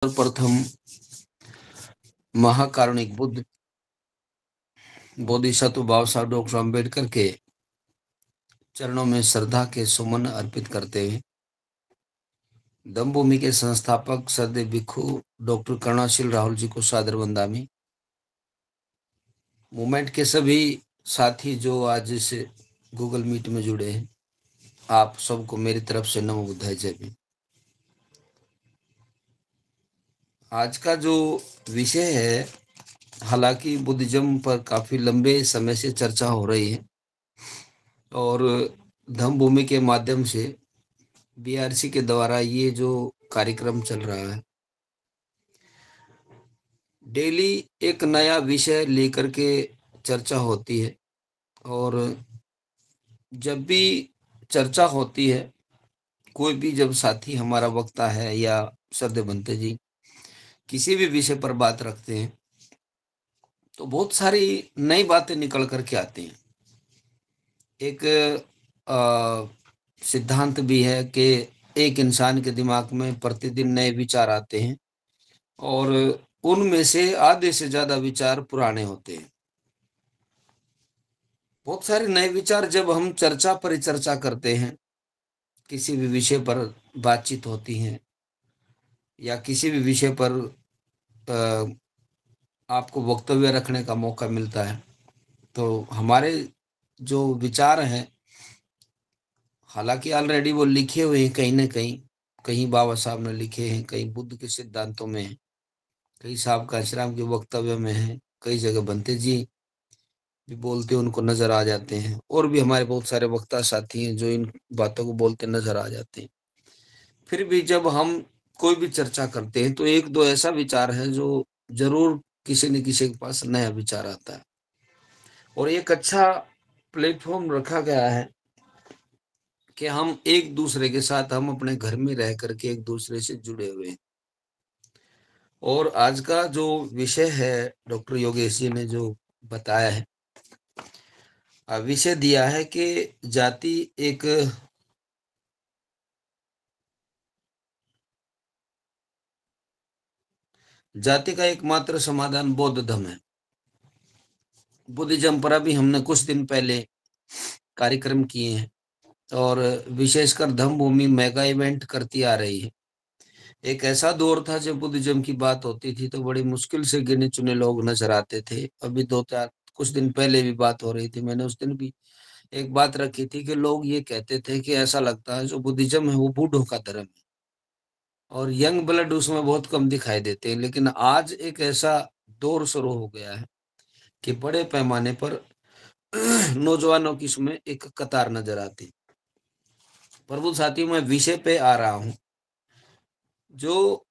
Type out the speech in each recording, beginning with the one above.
सर्वप्रथम महाकारुणिक बुद्ध बोधिसत्व बाबा साहब डॉक्टर अम्बेडकर के चरणों में श्रद्धा के सुमन अर्पित करते हुए दमभूमि के संस्थापक सदैव भिक्खु डॉक्टर करुणाशील राहुल जी को सादर वंदनामि। मूवमेंट के सभी साथी जो आज इस गूगल मीट में जुड़े हैं, आप सबको मेरी तरफ से नमो बुद्धाय जय भीम। आज का जो विषय है, हालांकि बुद्धिज्म पर काफी लंबे समय से चर्चा हो रही है और धम्मभूमि के माध्यम से बीआरसी के द्वारा ये जो कार्यक्रम चल रहा है, डेली एक नया विषय लेकर के चर्चा होती है। और जब भी चर्चा होती है, कोई भी जब साथी हमारा वक्ता है या श्रद्धेय बनते जी किसी भी विषय पर बात रखते हैं तो बहुत सारी नई बातें निकल करके आती हैं। एक सिद्धांत भी है कि एक इंसान के दिमाग में प्रतिदिन नए विचार आते हैं और उनमें से आधे से ज्यादा विचार पुराने होते हैं। बहुत सारे नए विचार जब हम चर्चा परिचर्चा करते हैं, किसी भी विषय पर बातचीत होती है या किसी भी विषय पर आपको वक्तव्य रखने का मौका मिलता है, तो हमारे जो विचार हैं, हालांकि ऑलरेडी वो लिखे हुए हैं कहीं ना कहीं, कहीं बाबा साहब ने लिखे हैं, कहीं बुद्ध के सिद्धांतों में है, कई साहब कांशीराम के वक्तव्य में है, कई जगह बनते जी भी बोलते उनको नजर आ जाते हैं, और भी हमारे बहुत सारे वक्ता साथी हैं जो इन बातों को बोलते नजर आ जाते हैं। फिर भी जब हम कोई भी चर्चा करते हैं तो एक दो ऐसा विचार है जो जरूर किसी न किसी के पास नया विचार आता है, और एक अच्छा प्लेटफॉर्म रखा गया है कि हम एक दूसरे के साथ, हम अपने घर में रह करके एक दूसरे से जुड़े हुए हैं। और आज का जो विषय है, डॉक्टर योगेश जी ने जो बताया है, विषय दिया है कि जाति एक जाति का एकमात्र समाधान बौद्ध धर्म है। बुद्धिज्म पर अभी हमने कुछ दिन पहले कार्यक्रम किए हैं और विशेषकर धम्मभूमि मेगा इवेंट करती आ रही है। एक ऐसा दौर था जब बुद्धिज्म की बात होती थी तो बड़ी मुश्किल से गिने चुने लोग नजर आते थे। अभी दो चार कुछ दिन पहले भी बात हो रही थी, मैंने उस दिन भी एक बात रखी थी कि लोग ये कहते थे कि ऐसा लगता है जो बुद्धिज्म है वो बूढ़ों का धर्म है और यंग ब्लड उसमें बहुत कम दिखाई देते हैं। लेकिन आज एक ऐसा दौर शुरू हो गया है कि बड़े पैमाने पर नौजवानों की इसमें एक कतार नजर आती। प्रभु साथियों, मैं विषय पे आ रहा हूं। जो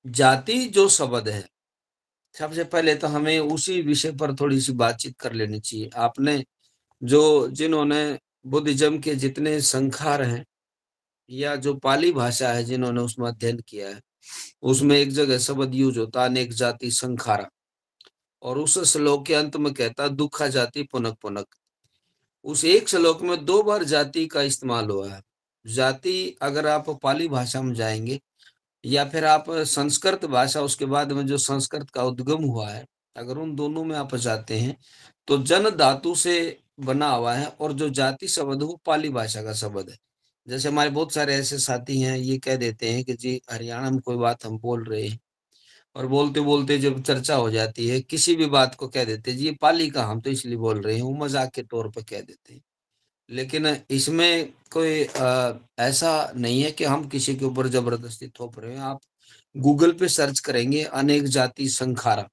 जाति जो शब्द है, सबसे पहले तो हमें उसी विषय पर थोड़ी सी बातचीत कर लेनी चाहिए। आपने जो जिन्होंने बुद्धिज्म के जितने संखार हैं या जो पाली भाषा है जिन्होंने उसमें अध्ययन किया है, उसमें एक जगह शब्द यूज होता अनेक जाति संखारा, और उस श्लोक के अंत में कहता दुखा जाति पुनक पुनक। उस एक श्लोक में दो बार जाति का इस्तेमाल हुआ है। जाति अगर आप पाली भाषा में जाएंगे या फिर आप संस्कृत भाषा, उसके बाद में जो संस्कृत का उद्गम हुआ है, अगर उन दोनों में आप जाते हैं तो जन धातु से बना हुआ है, और जो जाति शब्द है वो पाली भाषा का शब्द है। जैसे हमारे बहुत सारे ऐसे साथी हैं, ये कह देते हैं कि जी हरियाणा में कोई बात हम बोल रहे हैं, और बोलते बोलते जब चर्चा हो जाती है किसी भी बात को कह देते हैं जी ये पाली का, हम तो इसलिए बोल रहे हैं, वो मजाक के तौर पर कह देते हैं। लेकिन इसमें कोई ऐसा नहीं है कि हम किसी के ऊपर जबरदस्ती थोप रहे हैं। आप गूगल पे सर्च करेंगे अनेक जाति संखारा,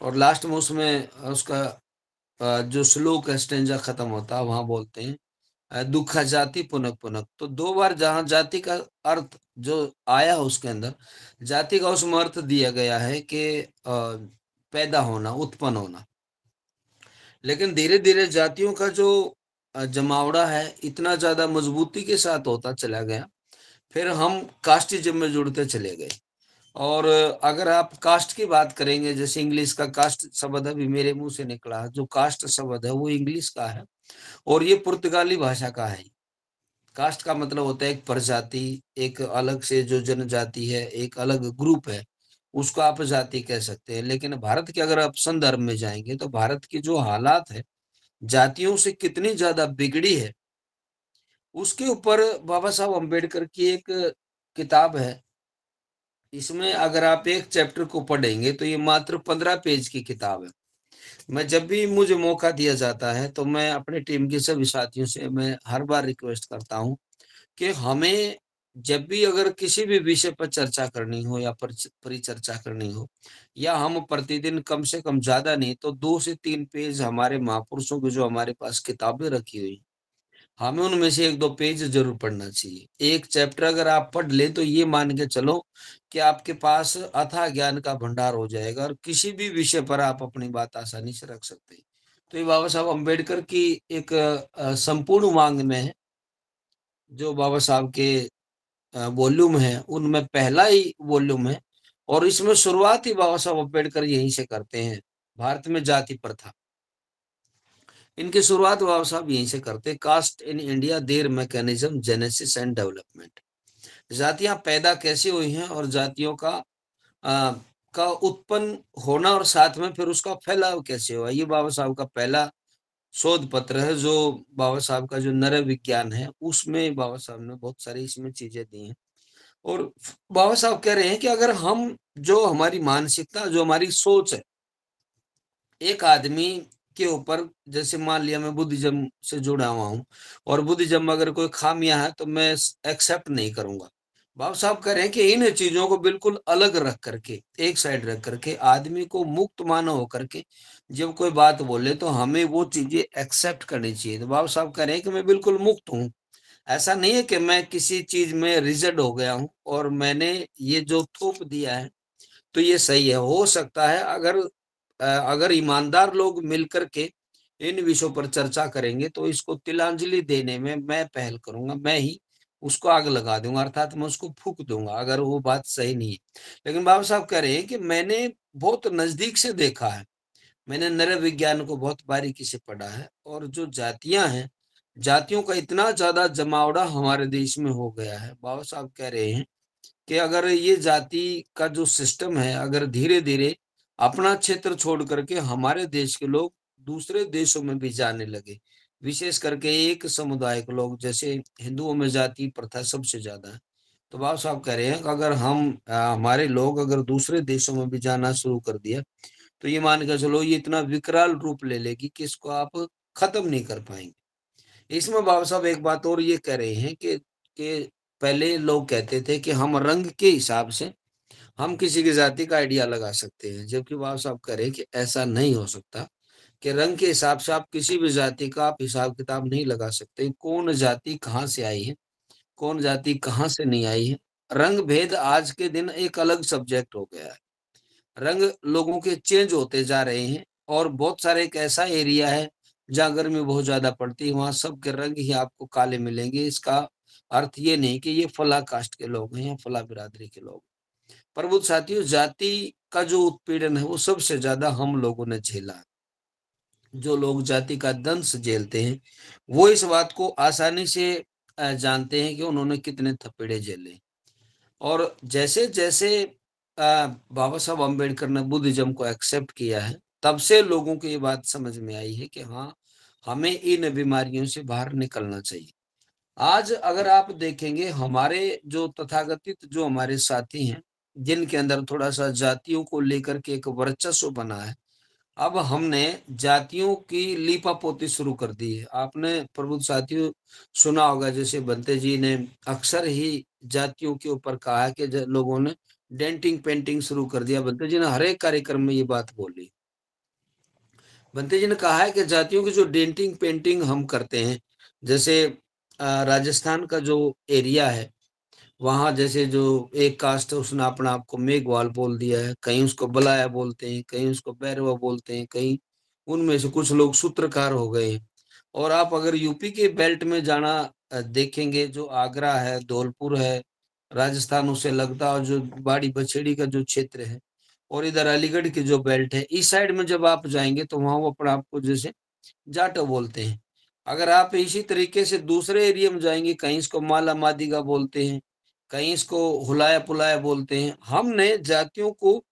और लास्ट में उसमें उसका जो श्लोक है, स्टेंजा खत्म होता है, वहां बोलते हैं दुखा जाति पुनक पुनक। तो दो बार जहां जाति का अर्थ जो आया है उसके अंदर जाति का उसमें अर्थ दिया गया है कि पैदा होना, उत्पन्न होना। लेकिन धीरे धीरे जातियों का जो जमावड़ा है इतना ज्यादा मजबूती के साथ होता चला गया, फिर हम कास्टिज्म में जुड़ते चले गए। और अगर आप कास्ट की बात करेंगे, जैसे इंग्लिश का कास्ट शब्द अभी मेरे मुंह से निकला, जो कास्ट शब्द है वो इंग्लिश का है और ये पुर्तगाली भाषा का है। कास्ट का मतलब होता है एक प्रजाति, एक अलग से जो जनजाति है, एक अलग ग्रुप है, उसको आप जाति कह सकते हैं। लेकिन भारत के अगर आप संदर्भ में जाएँगे तो भारत की जो हालात है, जातियों से कितनी ज़्यादा बिगड़ी है, उसके ऊपर बाबा साहब अम्बेडकर की एक किताब है। इसमें अगर आप एक चैप्टर को पढ़ेंगे तो ये मात्र 15 पेज की किताब है। मैं जब भी मुझे मौका दिया जाता है तो मैं अपनी टीम के सभी साथियों से मैं हर बार रिक्वेस्ट करता हूँ कि हमें जब भी अगर किसी भी विषय पर चर्चा करनी हो या परिचर्चा करनी हो या हम प्रतिदिन कम से कम ज़्यादा नहीं तो 2 से 3 पेज हमारे महापुरुषों की जो हमारे पास किताबें रखी हुई, हमें उनमें से 1-2 पेज ज़रूर पढ़ना चाहिए। एक चैप्टर अगर आप पढ़ लें तो ये मान के चलो कि आपके पास अथाह ज्ञान का भंडार हो जाएगा और किसी भी विषय पर आप अपनी बात आसानी से रख सकते हैं। तो ये बाबा साहब अम्बेडकर की एक संपूर्ण मांग में है, जो बाबा साहब के वॉल्यूम है, उनमें पहला ही वॉल्यूम है और इसमें शुरुआत ही बाबा साहब अम्बेडकर यहीं से करते हैं, भारत में जाति प्रथा। इनकी शुरुआत बाबा साहब यहीं से करते हैं, caste in India their mechanism genesis and development. जातियाँ पैदा कैसे हुई हैं और जातियों अ, का उत्पन्न होना और साथ में फिर उसका फैलाव कैसे हुआ, ये बाबा साहब का पहला शोध पत्र है, जो बाबा साहब का जो नर विज्ञान है, उसमें बाबा साहब ने बहुत सारी इसमें चीज़ें दी हैं। और बाबा साहब कह रहे हैं कि अगर हम जो हमारी मानसिकता, जो हमारी सोच है, एक आदमी के ऊपर जैसे मान लिया मैं बुद्धिज़्म से जुड़ा हुआ हूँ और बुद्धिज़्म में अगर कोई खामियाँ हैं तो मैं एक्सेप्ट नहीं करूँगा। बाबा साहब कह रहे हैं कि इन चीज़ों को बिल्कुल अलग रख करके, एक साइड रख करके आदमी को मुक्त मानव होकर के जब कोई बात बोले तो हमें वो चीज़ें एक्सेप्ट करनी चाहिए। तो बाबा साहब कह रहे हैं कि मैं बिल्कुल मुक्त हूँ। ऐसा नहीं है कि मैं किसी चीज़ में रिजिड हो गया हूँ और मैंने ये जो थोप दिया है तो ये सही है। हो सकता है अगर ईमानदार लोग मिलकर के इन विषयों पर चर्चा करेंगे तो इसको तिलांजलि देने में मैं पहल करूँगा, मैं ही उसको आग लगा दूँगा, अर्थात मैं उसको फूँक दूँगा अगर वो बात सही नहीं है। लेकिन बाबा साहब कह रहे हैं कि मैंने बहुत नज़दीक से देखा है, मैंने नरविज्ञान को बहुत बारीकी से पढ़ा है और जो जातियाँ हैं, जातियों का इतना ज़्यादा जमावड़ा हमारे देश में हो गया है। बाबा साहब कह रहे हैं कि अगर ये जाति का जो सिस्टम है, अगर धीरे-धीरे अपना क्षेत्र छोड़ करके हमारे देश के लोग दूसरे देशों में भी जाने लगे, विशेष करके एक समुदाय के लोग, जैसे हिंदुओं में जाति प्रथा सबसे ज़्यादा है। तो बाबा साहब कह रहे हैं कि अगर हमारे लोग अगर दूसरे देशों में भी जाना शुरू कर दिया, तो ये मान के चलो ये इतना विकराल रूप ले लेगी कि इसको आप खत्म नहीं कर पाएँगे। इसमें बाबा साहब एक बात और ये कह रहे हैं कि पहले लोग कहते थे कि हम रंग के हिसाब से हम किसी की जाति का आइडिया लगा सकते हैं, जबकि बाबा साहब कह रहे हैं कि ऐसा नहीं हो सकता, कि रंग के हिसाब से आप किसी भी जाति का आप हिसाब-किताब नहीं लगा सकते। कौन जाति कहाँ से आई है, कौन जाति कहाँ से नहीं आई है। रंग भेद आज के दिन एक अलग सब्जेक्ट हो गया है। रंग लोगों के चेंज होते जा रहे हैं और बहुत सारे एक ऐसा एरिया है जहाँ गर्मी बहुत ज़्यादा पड़ती है, वहाँ सबके रंग ही आपको काले मिलेंगे। इसका अर्थ ये नहीं कि ये फला कास्ट के लोग हैं या फला बिरादरी के लोग। पर वो साथियों, जाति का जो उत्पीड़न है वो सबसे ज़्यादा हम लोगों ने झेला है। जो लोग जाति का दंश झेलते हैं, वो इस बात को आसानी से जानते हैं कि उन्होंने कितने थपेड़े झेले। और जैसे-जैसे बाबा साहब अम्बेडकर ने बुद्धिज़्म को एक्सेप्ट किया है, तब से लोगों को ये बात समझ में आई है कि हाँ, हमें इन बीमारियों से बाहर निकलना चाहिए। आज अगर आप देखेंगे हमारे जो तथाकथित जो हमारे साथी हैं, जिनके अंदर थोड़ा-सा जातियों को लेकर के एक वर्चस्व बना है, अब हमने जातियों की लीपापोती शुरू कर दी है। आपने प्रबुद्ध साथियों सुना होगा, जैसे बंते जी ने अक्सर ही जातियों के ऊपर कहा है कि लोगों ने डेंटिंग पेंटिंग शुरू कर दिया। बंते जी ने हर एक कार्यक्रम में ये बात बोली। बंते जी ने कहा है कि जातियों की जो डेंटिंग पेंटिंग हम करते हैं, जैसे राजस्थान का जो एरिया है, वहाँ जैसे जो एक कास्ट है उसने अपना आप को मेघवाल बोल दिया है, कहीं उसको बलाया बोलते हैं, कहीं उसको बैरवा बोलते हैं, कहीं उनमें से कुछ लोग सूत्रकार हो गए हैं। और आप अगर यूपी के बेल्ट में जाना देखेंगे, जो आगरा है, धौलपुर है, राजस्थान उसे लगता है और जो बाड़ी बछेड़ी का जो क्षेत्र है और इधर अलीगढ़ की जो बेल्ट है, इस साइड में जब आप जाएँगे तो वहाँ वो अपने आप को जैसे जाटो बोलते हैं। अगर आप इसी तरीके से दूसरे एरिया में जाएंगे, कहीं इसको माला मादिगा बोलते हैं, कहीं इसको हुलाया पुलाया बोलते हैं। हमने जातियों को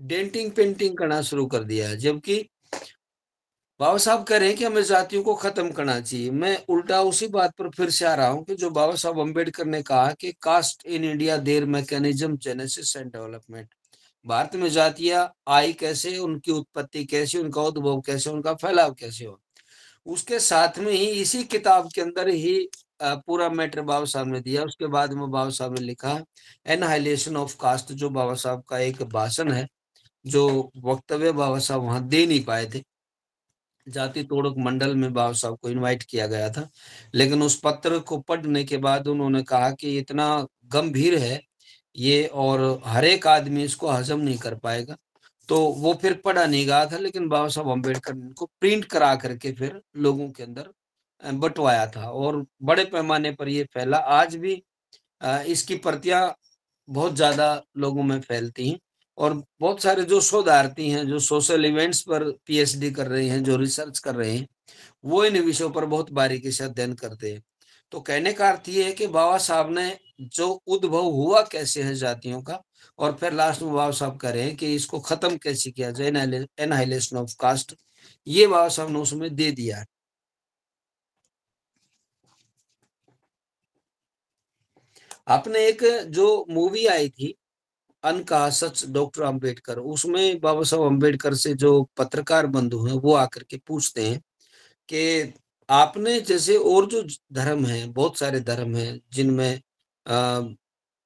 डेंटिंग पेंटिंग करना शुरू कर दिया है, जबकि बाबा साहब कह रहे हैं कि हमें जातियों को खत्म करना चाहिए। मैं उल्टा उसी बात पर फिर से आ रहा हूं कि जो बाबा साहब अम्बेडकर ने कहा कि caste in India their mechanism genesis and development. Bharat में जातियां आई कैसे, उनकी उत्पत्ति कैसे, उनका उद्भव कैसे, उनका फैलाव कैसे हो। उसके साथ में ही इसी किताब के अंदर ही पूरा मैटर बाबा साहब ने दिया। उसके बाद में बाबा साहब ने लिखा एनहाइलेशन ऑफ कास्ट, जो बाबा साहब का एक भाषण है, जो वक्तव्य बाबा साहब वहां दे नहीं पाए थे। जाति तोड़क मंडल में बाबा साहब को इनवाइट किया गया था, लेकिन उस पत्र को पढ़ने के बाद उन्होंने कहा कि इतना गंभीर है ये, और हर एक आदमी इसको हजम नहीं कर पाएगा। तो वो फिर पढ़ा नहीं गया था, लेकिन बाबा साहब अम्बेडकर ने इनको प्रिंट करा करके फिर लोगों के अंदर बंटवाया था, और बड़े पैमाने पर ये फैला। आज भी इसकी प्रतियां बहुत ज्यादा लोगों में फैलती हैं, और बहुत सारे जो शोधार्थी हैं, जो सोशल इवेंट्स पर पीएचडी कर रहे हैं, जो रिसर्च कर रहे हैं, वो इन विषयों पर बहुत बारीकी से अध्ययन करते हैं। तो कहने का अर्थ ये है कि बाबा साहब ने जो उद्भव हुआ कैसे है जातियों का, और फिर लास्ट में बाबा साहब कह रहे हैं कि इसको खत्म कैसे किया जाए, एनहाइलेशन ऑफ कास्ट, ये बाबा साहब ने उसमें दे दिया है। आपने एक जो मूवी आई थी अनकहा सच डॉक्टर अंबेडकर, उसमें बाबा साहब अंबेडकर से जो पत्रकार बंधु हैं वो आकर के पूछते हैं कि आपने जैसे और जो धर्म है, बहुत सारे धर्म हैं जिनमें अ,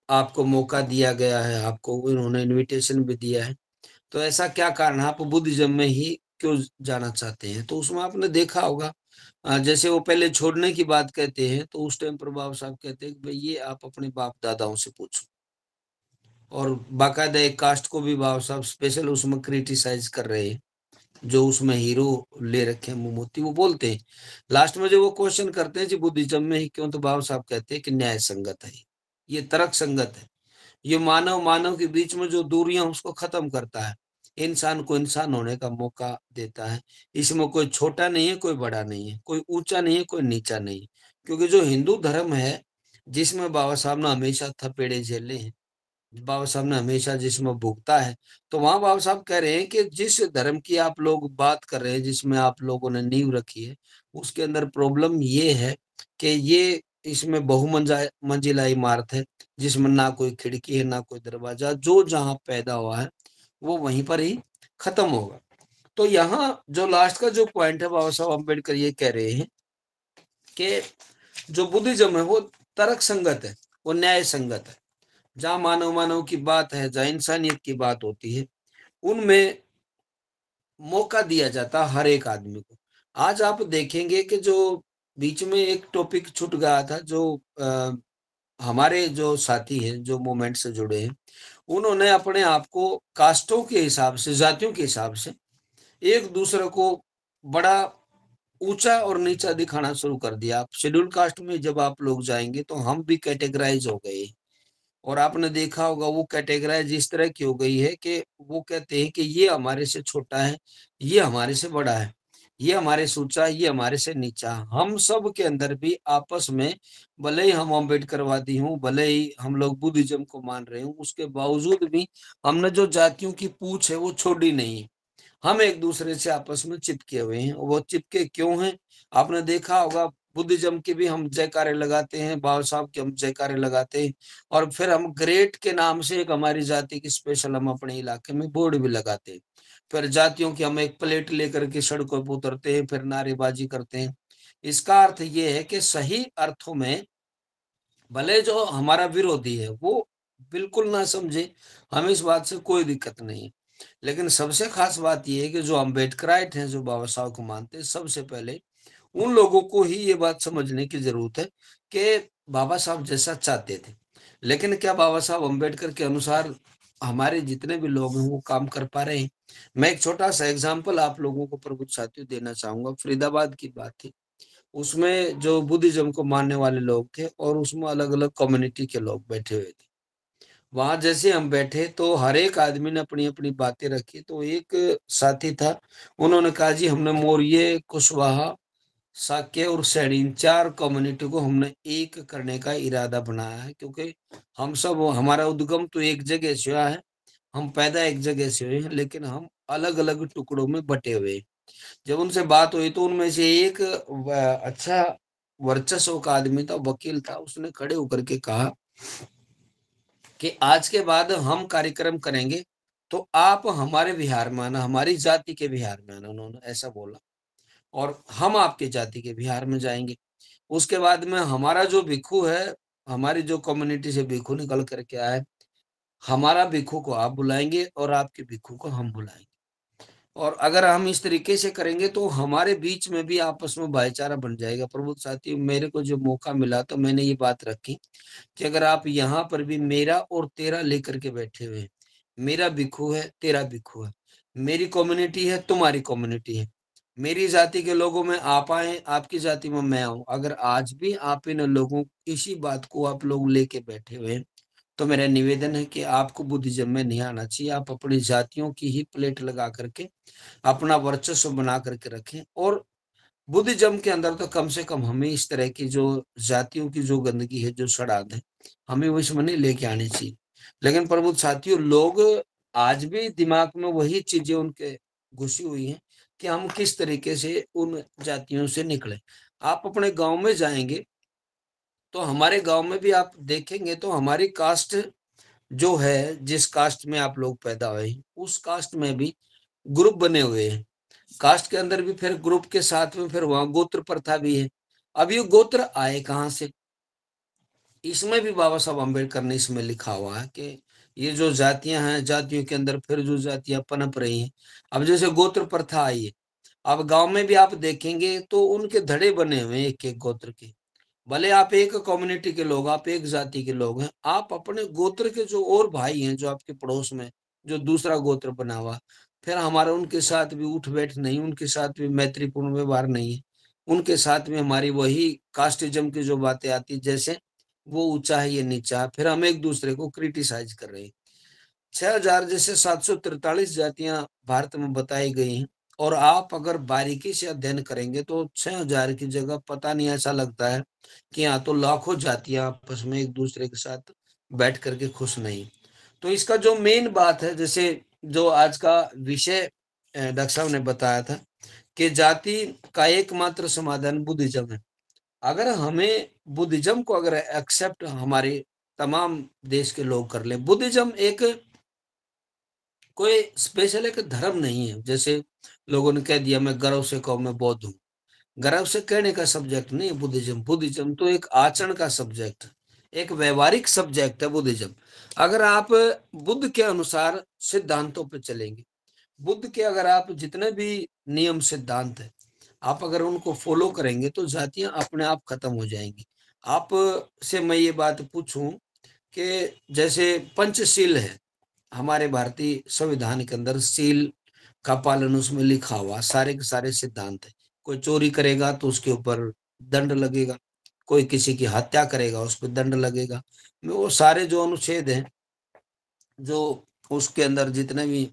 आपको मौका दिया गया है, आपको इन्होंने इनविटेशन भी दिया है, तो ऐसा क्या कारण है आप बुद्धिज्म में ही क्यों जाना चाहते हैं। तो उसमें आपने देखा होगा, जैसे वो पहले छोड़ने की बात कहते हैं, तो उस टाइम पर बाबा साहब कहते हैं कि भाई ये आप अपने बाप दादाओं से पूछो। और बाकायदा एक कास्ट को भी बाबा साहब स्पेशल उसमें क्रिटिसाइज कर रहे हैं, जो उसमें हीरो ले रखे हैं मोमोती। वो बोलते हैं लास्ट में, जो वो क्वेश्चन करते हैं जी बुद्धिज्म में ही क्यों, तो बाबा साहब कहते हैं कि न्याय संगत है, ये तर्क संगत है, ये मानव मानव के बीच में जो दूरियां उसको खत्म करता है, इंसान को इंसान होने का मौका देता है। इसमें कोई छोटा नहीं है, कोई बड़ा नहीं है, कोई ऊंचा नहीं है, कोई नीचा नहीं है। क्योंकि जो हिंदू धर्म है, जिसमें बाबा साहब ने हमेशा थपेड़े झेले हैं, बाबा साहब ने हमेशा जिसमें भुगता है, तो वहां बाबा साहब कह रहे हैं कि जिस धर्म की आप लोग बात कर रहे हैं, जिसमें आप लोगों ने नींव रखी है, उसके अंदर प्रॉब्लम ये है कि ये इसमें बहुमंजा मंजिला इमारत है, जिसमें ना कोई खिड़की है, ना कोई दरवाजा, जो जहां पैदा हुआ है वो वहीं पर ही खत्म होगा। तो यहाँ जो लास्ट का जो पॉइंट है, बाबा साहब अम्बेडकर ये कह रहे हैं कि जो बुद्धिज्म है वो तर्क संगत है, वो न्याय संगत है। जहाँ मानव मानव की बात है, जहाँ इंसानियत की बात होती है, उनमें मौका दिया जाता है हर एक आदमी को। आज आप देखेंगे कि जो बीच में एक टॉपिक छूट गया था, जो हमारे जो साथी हैं, जो मूवमेंट से जुड़े हैं, उन्होंने अपने आप को कास्टों के हिसाब से, जातियों के हिसाब से एक दूसरे को बड़ा ऊंचा और नीचा दिखाना शुरू कर दिया। आप शेड्यूल कास्ट में जब आप लोग जाएंगे तो हम भी कैटेगराइज हो गए, और आपने देखा होगा वो कैटेगराइज इस तरह की हो गई है कि वो कहते हैं कि ये हमारे से छोटा है, ये हमारे से बड़ा है, ये हमारे से ऊंचा है, ये हमारे से नीचा। हम सब के अंदर भी आपस में, भले ही हम अम्बेडकरवादी हूँ, भले ही हम लोग बुद्धिज्म को मान रहे हूँ, उसके बावजूद भी हमने जो जातियों की पूछ है वो छोड़ी नहीं। हम एक दूसरे से आपस में चिपके हुए हैं। वो चिपके क्यों हैं, आपने देखा होगा, बुद्धिज्म के भी हम जयकारे लगाते हैं, बाबा साहब के हम जयकारे लगाते हैं, और फिर हम ग्रेट के नाम से एक हमारी जाति की स्पेशल हम अपने इलाके में बोर्ड भी लगाते हैं। फिर जातियों की हम एक प्लेट लेकर के सड़कों पर उतरते हैं, फिर नारेबाजी करते हैं। इसका अर्थ ये है कि सही अर्थों में भले जो हमारा विरोधी है वो बिल्कुल ना समझे, हमें इस बात से कोई दिक्कत नहीं है। लेकिन सबसे खास बात यह है कि जो अम्बेडकराइट हैं, जो बाबा साहब को मानते हैं, सबसे पहले उन लोगों को ही ये बात समझने की जरूरत है कि बाबा साहब जैसा चाहते थे, लेकिन क्या बाबा साहब अम्बेडकर के अनुसार हमारे जितने भी लोग हैं वो काम कर पा रहे हैं। मैं एक छोटा सा एग्जाम्पल आप लोगों को प्रबुद्ध साथियों देना चाहूंगा। फरीदाबाद की बात थी, उसमें जो बुद्धिज्म को मानने वाले लोग थे, और उसमें अलग अलग कम्युनिटी के लोग बैठे हुए थे। वहां जैसे हम बैठे तो हर एक आदमी ने अपनी अपनी बातें रखी। तो एक साथी था, उन्होंने कहा जी हमने मौर्य, कुशवाहा, शाक्य और सैनी, इन 4 कम्युनिटी को हमने एक करने का इरादा बनाया है, क्योंकि हम सब, हमारा उद्गम तो एक जगह से हुआ है, हम पैदा एक जगह से हुए हैं, लेकिन हम अलग-अलग टुकड़ों में बँटे हुए हैं। जब उनसे बात हुई तो उनमें से एक अच्छा वर्चस्व का आदमी था, वकील था, उसने खड़े होकर के कहा कि आज के बाद हम कार्यक्रम करेंगे, तो आप हमारे विहार में आना, हमारी जाति के विहार में आना, उन्होंने ऐसा बोला, और हम आपके जाति के विहार में जाएँगे। उसके बाद में हमारा जो भिक्षु है, हमारी जो कम्युनिटी से भिक्षु निकल कर के आए, हमारा भिक्षु को आप बुलाएँगे और आपके भिक्षु को हम बुलाएँगे। और अगर हम इस तरीके से करेंगे तो हमारे बीच में भी आपस में भाईचारा बन जाएगा। प्रबुद्ध साथियों, मेरे को जो मौका मिला तो मैंने ये बात रखी कि अगर आप यहाँ पर भी मेरा और तेरा लेकर के बैठे हुए हैं, मेरा भिक्षु है, तेरा भिक्षु है, मेरी कम्युनिटी है, तुम्हारी कम्युनिटी है, मेरी जाति के लोगों में आप आए, आपकी जाति में मैं आऊं, अगर आज भी आप इन लोगों, इसी बात को आप लोग लेके बैठे हुए हैं, तो मेरा निवेदन है कि आपको बुद्धिज्म में नहीं आना चाहिए। आप अपनी जातियों की ही प्लेट लगा करके अपना वर्चस्व बना करके रखें, और बुद्धिज्म के अंदर तो कम से कम हमें इस तरह की जो जातियों की जो गंदगी है, जो सड़ाद है, हमें वो इसमें नहीं लेके आनी चाहिए। लेकिन प्रबुद्ध साथियों, लोग आज भी दिमाग में वही चीजें उनके घुसी हुई हैं कि हम किस तरीके से उन जातियों से निकले। आप अपने गांव में जाएंगे तो हमारे गांव में भी आप देखेंगे तो हमारी कास्ट जो है, जिस कास्ट में आप लोग पैदा हुए हैं, उस कास्ट में भी ग्रुप बने हुए हैं। कास्ट के अंदर भी फिर ग्रुप के साथ में फिर वहां गोत्र प्रथा भी है। अब ये गोत्र आए कहाँ से? इसमें भी बाबा साहब अम्बेडकर ने इसमें लिखा हुआ है कि ये जो जातियां हैं, जातियों के अंदर फिर जो जातियां पनप रही हैं। अब जैसे गोत्र प्रथा आई है, अब गांव में भी आप देखेंगे तो उनके धड़े बने हुए हैं एक एक गोत्र के। भले आप एक कम्युनिटी के लोग, आप एक जाति के लोग हैं, आप अपने गोत्र के जो और भाई हैं, जो आपके पड़ोस में जो दूसरा गोत्र बना हुआ, फिर हमारा उनके साथ भी उठ बैठ नहीं, उनके साथ भी मैत्रीपूर्ण व्यवहार नहीं है, उनके साथ में हमारी वही कास्टिज्म की जो बातें आती, जैसे वो ऊंचा है ये नीचा है, फिर हम एक दूसरे को क्रिटिसाइज कर रहे हैं। 6,000 जैसे 743 जातियां भारत में बताई गई हैं, और आप अगर बारीकी से अध्ययन करेंगे तो 6,000 की जगह पता नहीं, ऐसा लगता है कि यहाँ तो लाखों जातियां आपस में एक दूसरे के साथ बैठ करके खुश नहीं। तो इसका जो मेन बात है, जैसे जो आज का विषय डॉक्टर साहब ने बताया था कि जाति का एकमात्र समाधान बुद्धिज्म है। अगर हमें बुद्धिज्म को अगर एक्सेप्ट हमारे तमाम देश के लोग कर लें, बुद्धिज्म एक कोई स्पेशल एक धर्म नहीं है। जैसे लोगों ने कह दिया, मैं गर्व से कहूँ मैं बौद्ध हूँ, गर्व से कहने का सब्जेक्ट नहीं है बुद्धिज्म। बुद्धिज्म तो एक आचरण का सब्जेक्ट है, एक व्यवहारिक सब्जेक्ट है बुद्धिज्म। अगर आप बुद्ध के अनुसार सिद्धांतों पे चलेंगे, बुद्ध के अगर आप जितने भी नियम सिद्धांत है, आप अगर उनको फॉलो करेंगे तो जातियां अपने आप खत्म हो जाएंगी। आप से मैं ये बात पूछूं कि जैसे पंचशील है, हमारे भारतीय संविधान के अंदर सील का पालन उसमें लिखा हुआ, सारे के सारे सिद्धांत है। कोई चोरी करेगा तो उसके ऊपर दंड लगेगा, कोई किसी की हत्या करेगा उस पर दंड लगेगा। वो सारे जो अनुच्छेद हैं, जो उसके अंदर जितने भी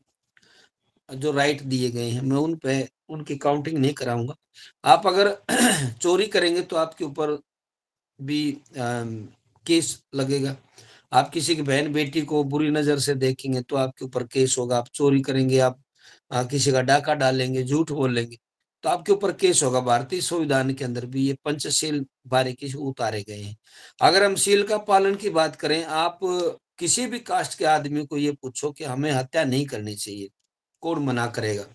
जो राइट दिए गए हैं, मैं उन पे उनकी काउंटिंग नहीं कराऊंगा। आप अगर चोरी करेंगे तो आपके ऊपर भी केस लगेगा। आप किसी की बहन बेटी को बुरी नजर से देखेंगे तो आपके ऊपर केस होगा। आप चोरी करेंगे, आप किसी का डाका डालेंगे, झूठ बोलेंगे, तो आपके ऊपर केस होगा। भारतीय संविधान के अंदर भी ये पंचशील बारीकी से उतारे गए हैं। अगर हम शील का पालन की बात करें, आप किसी भी कास्ट के आदमी को ये पूछो कि हमें हत्या नहीं करनी चाहिए, कौन मना करेगा?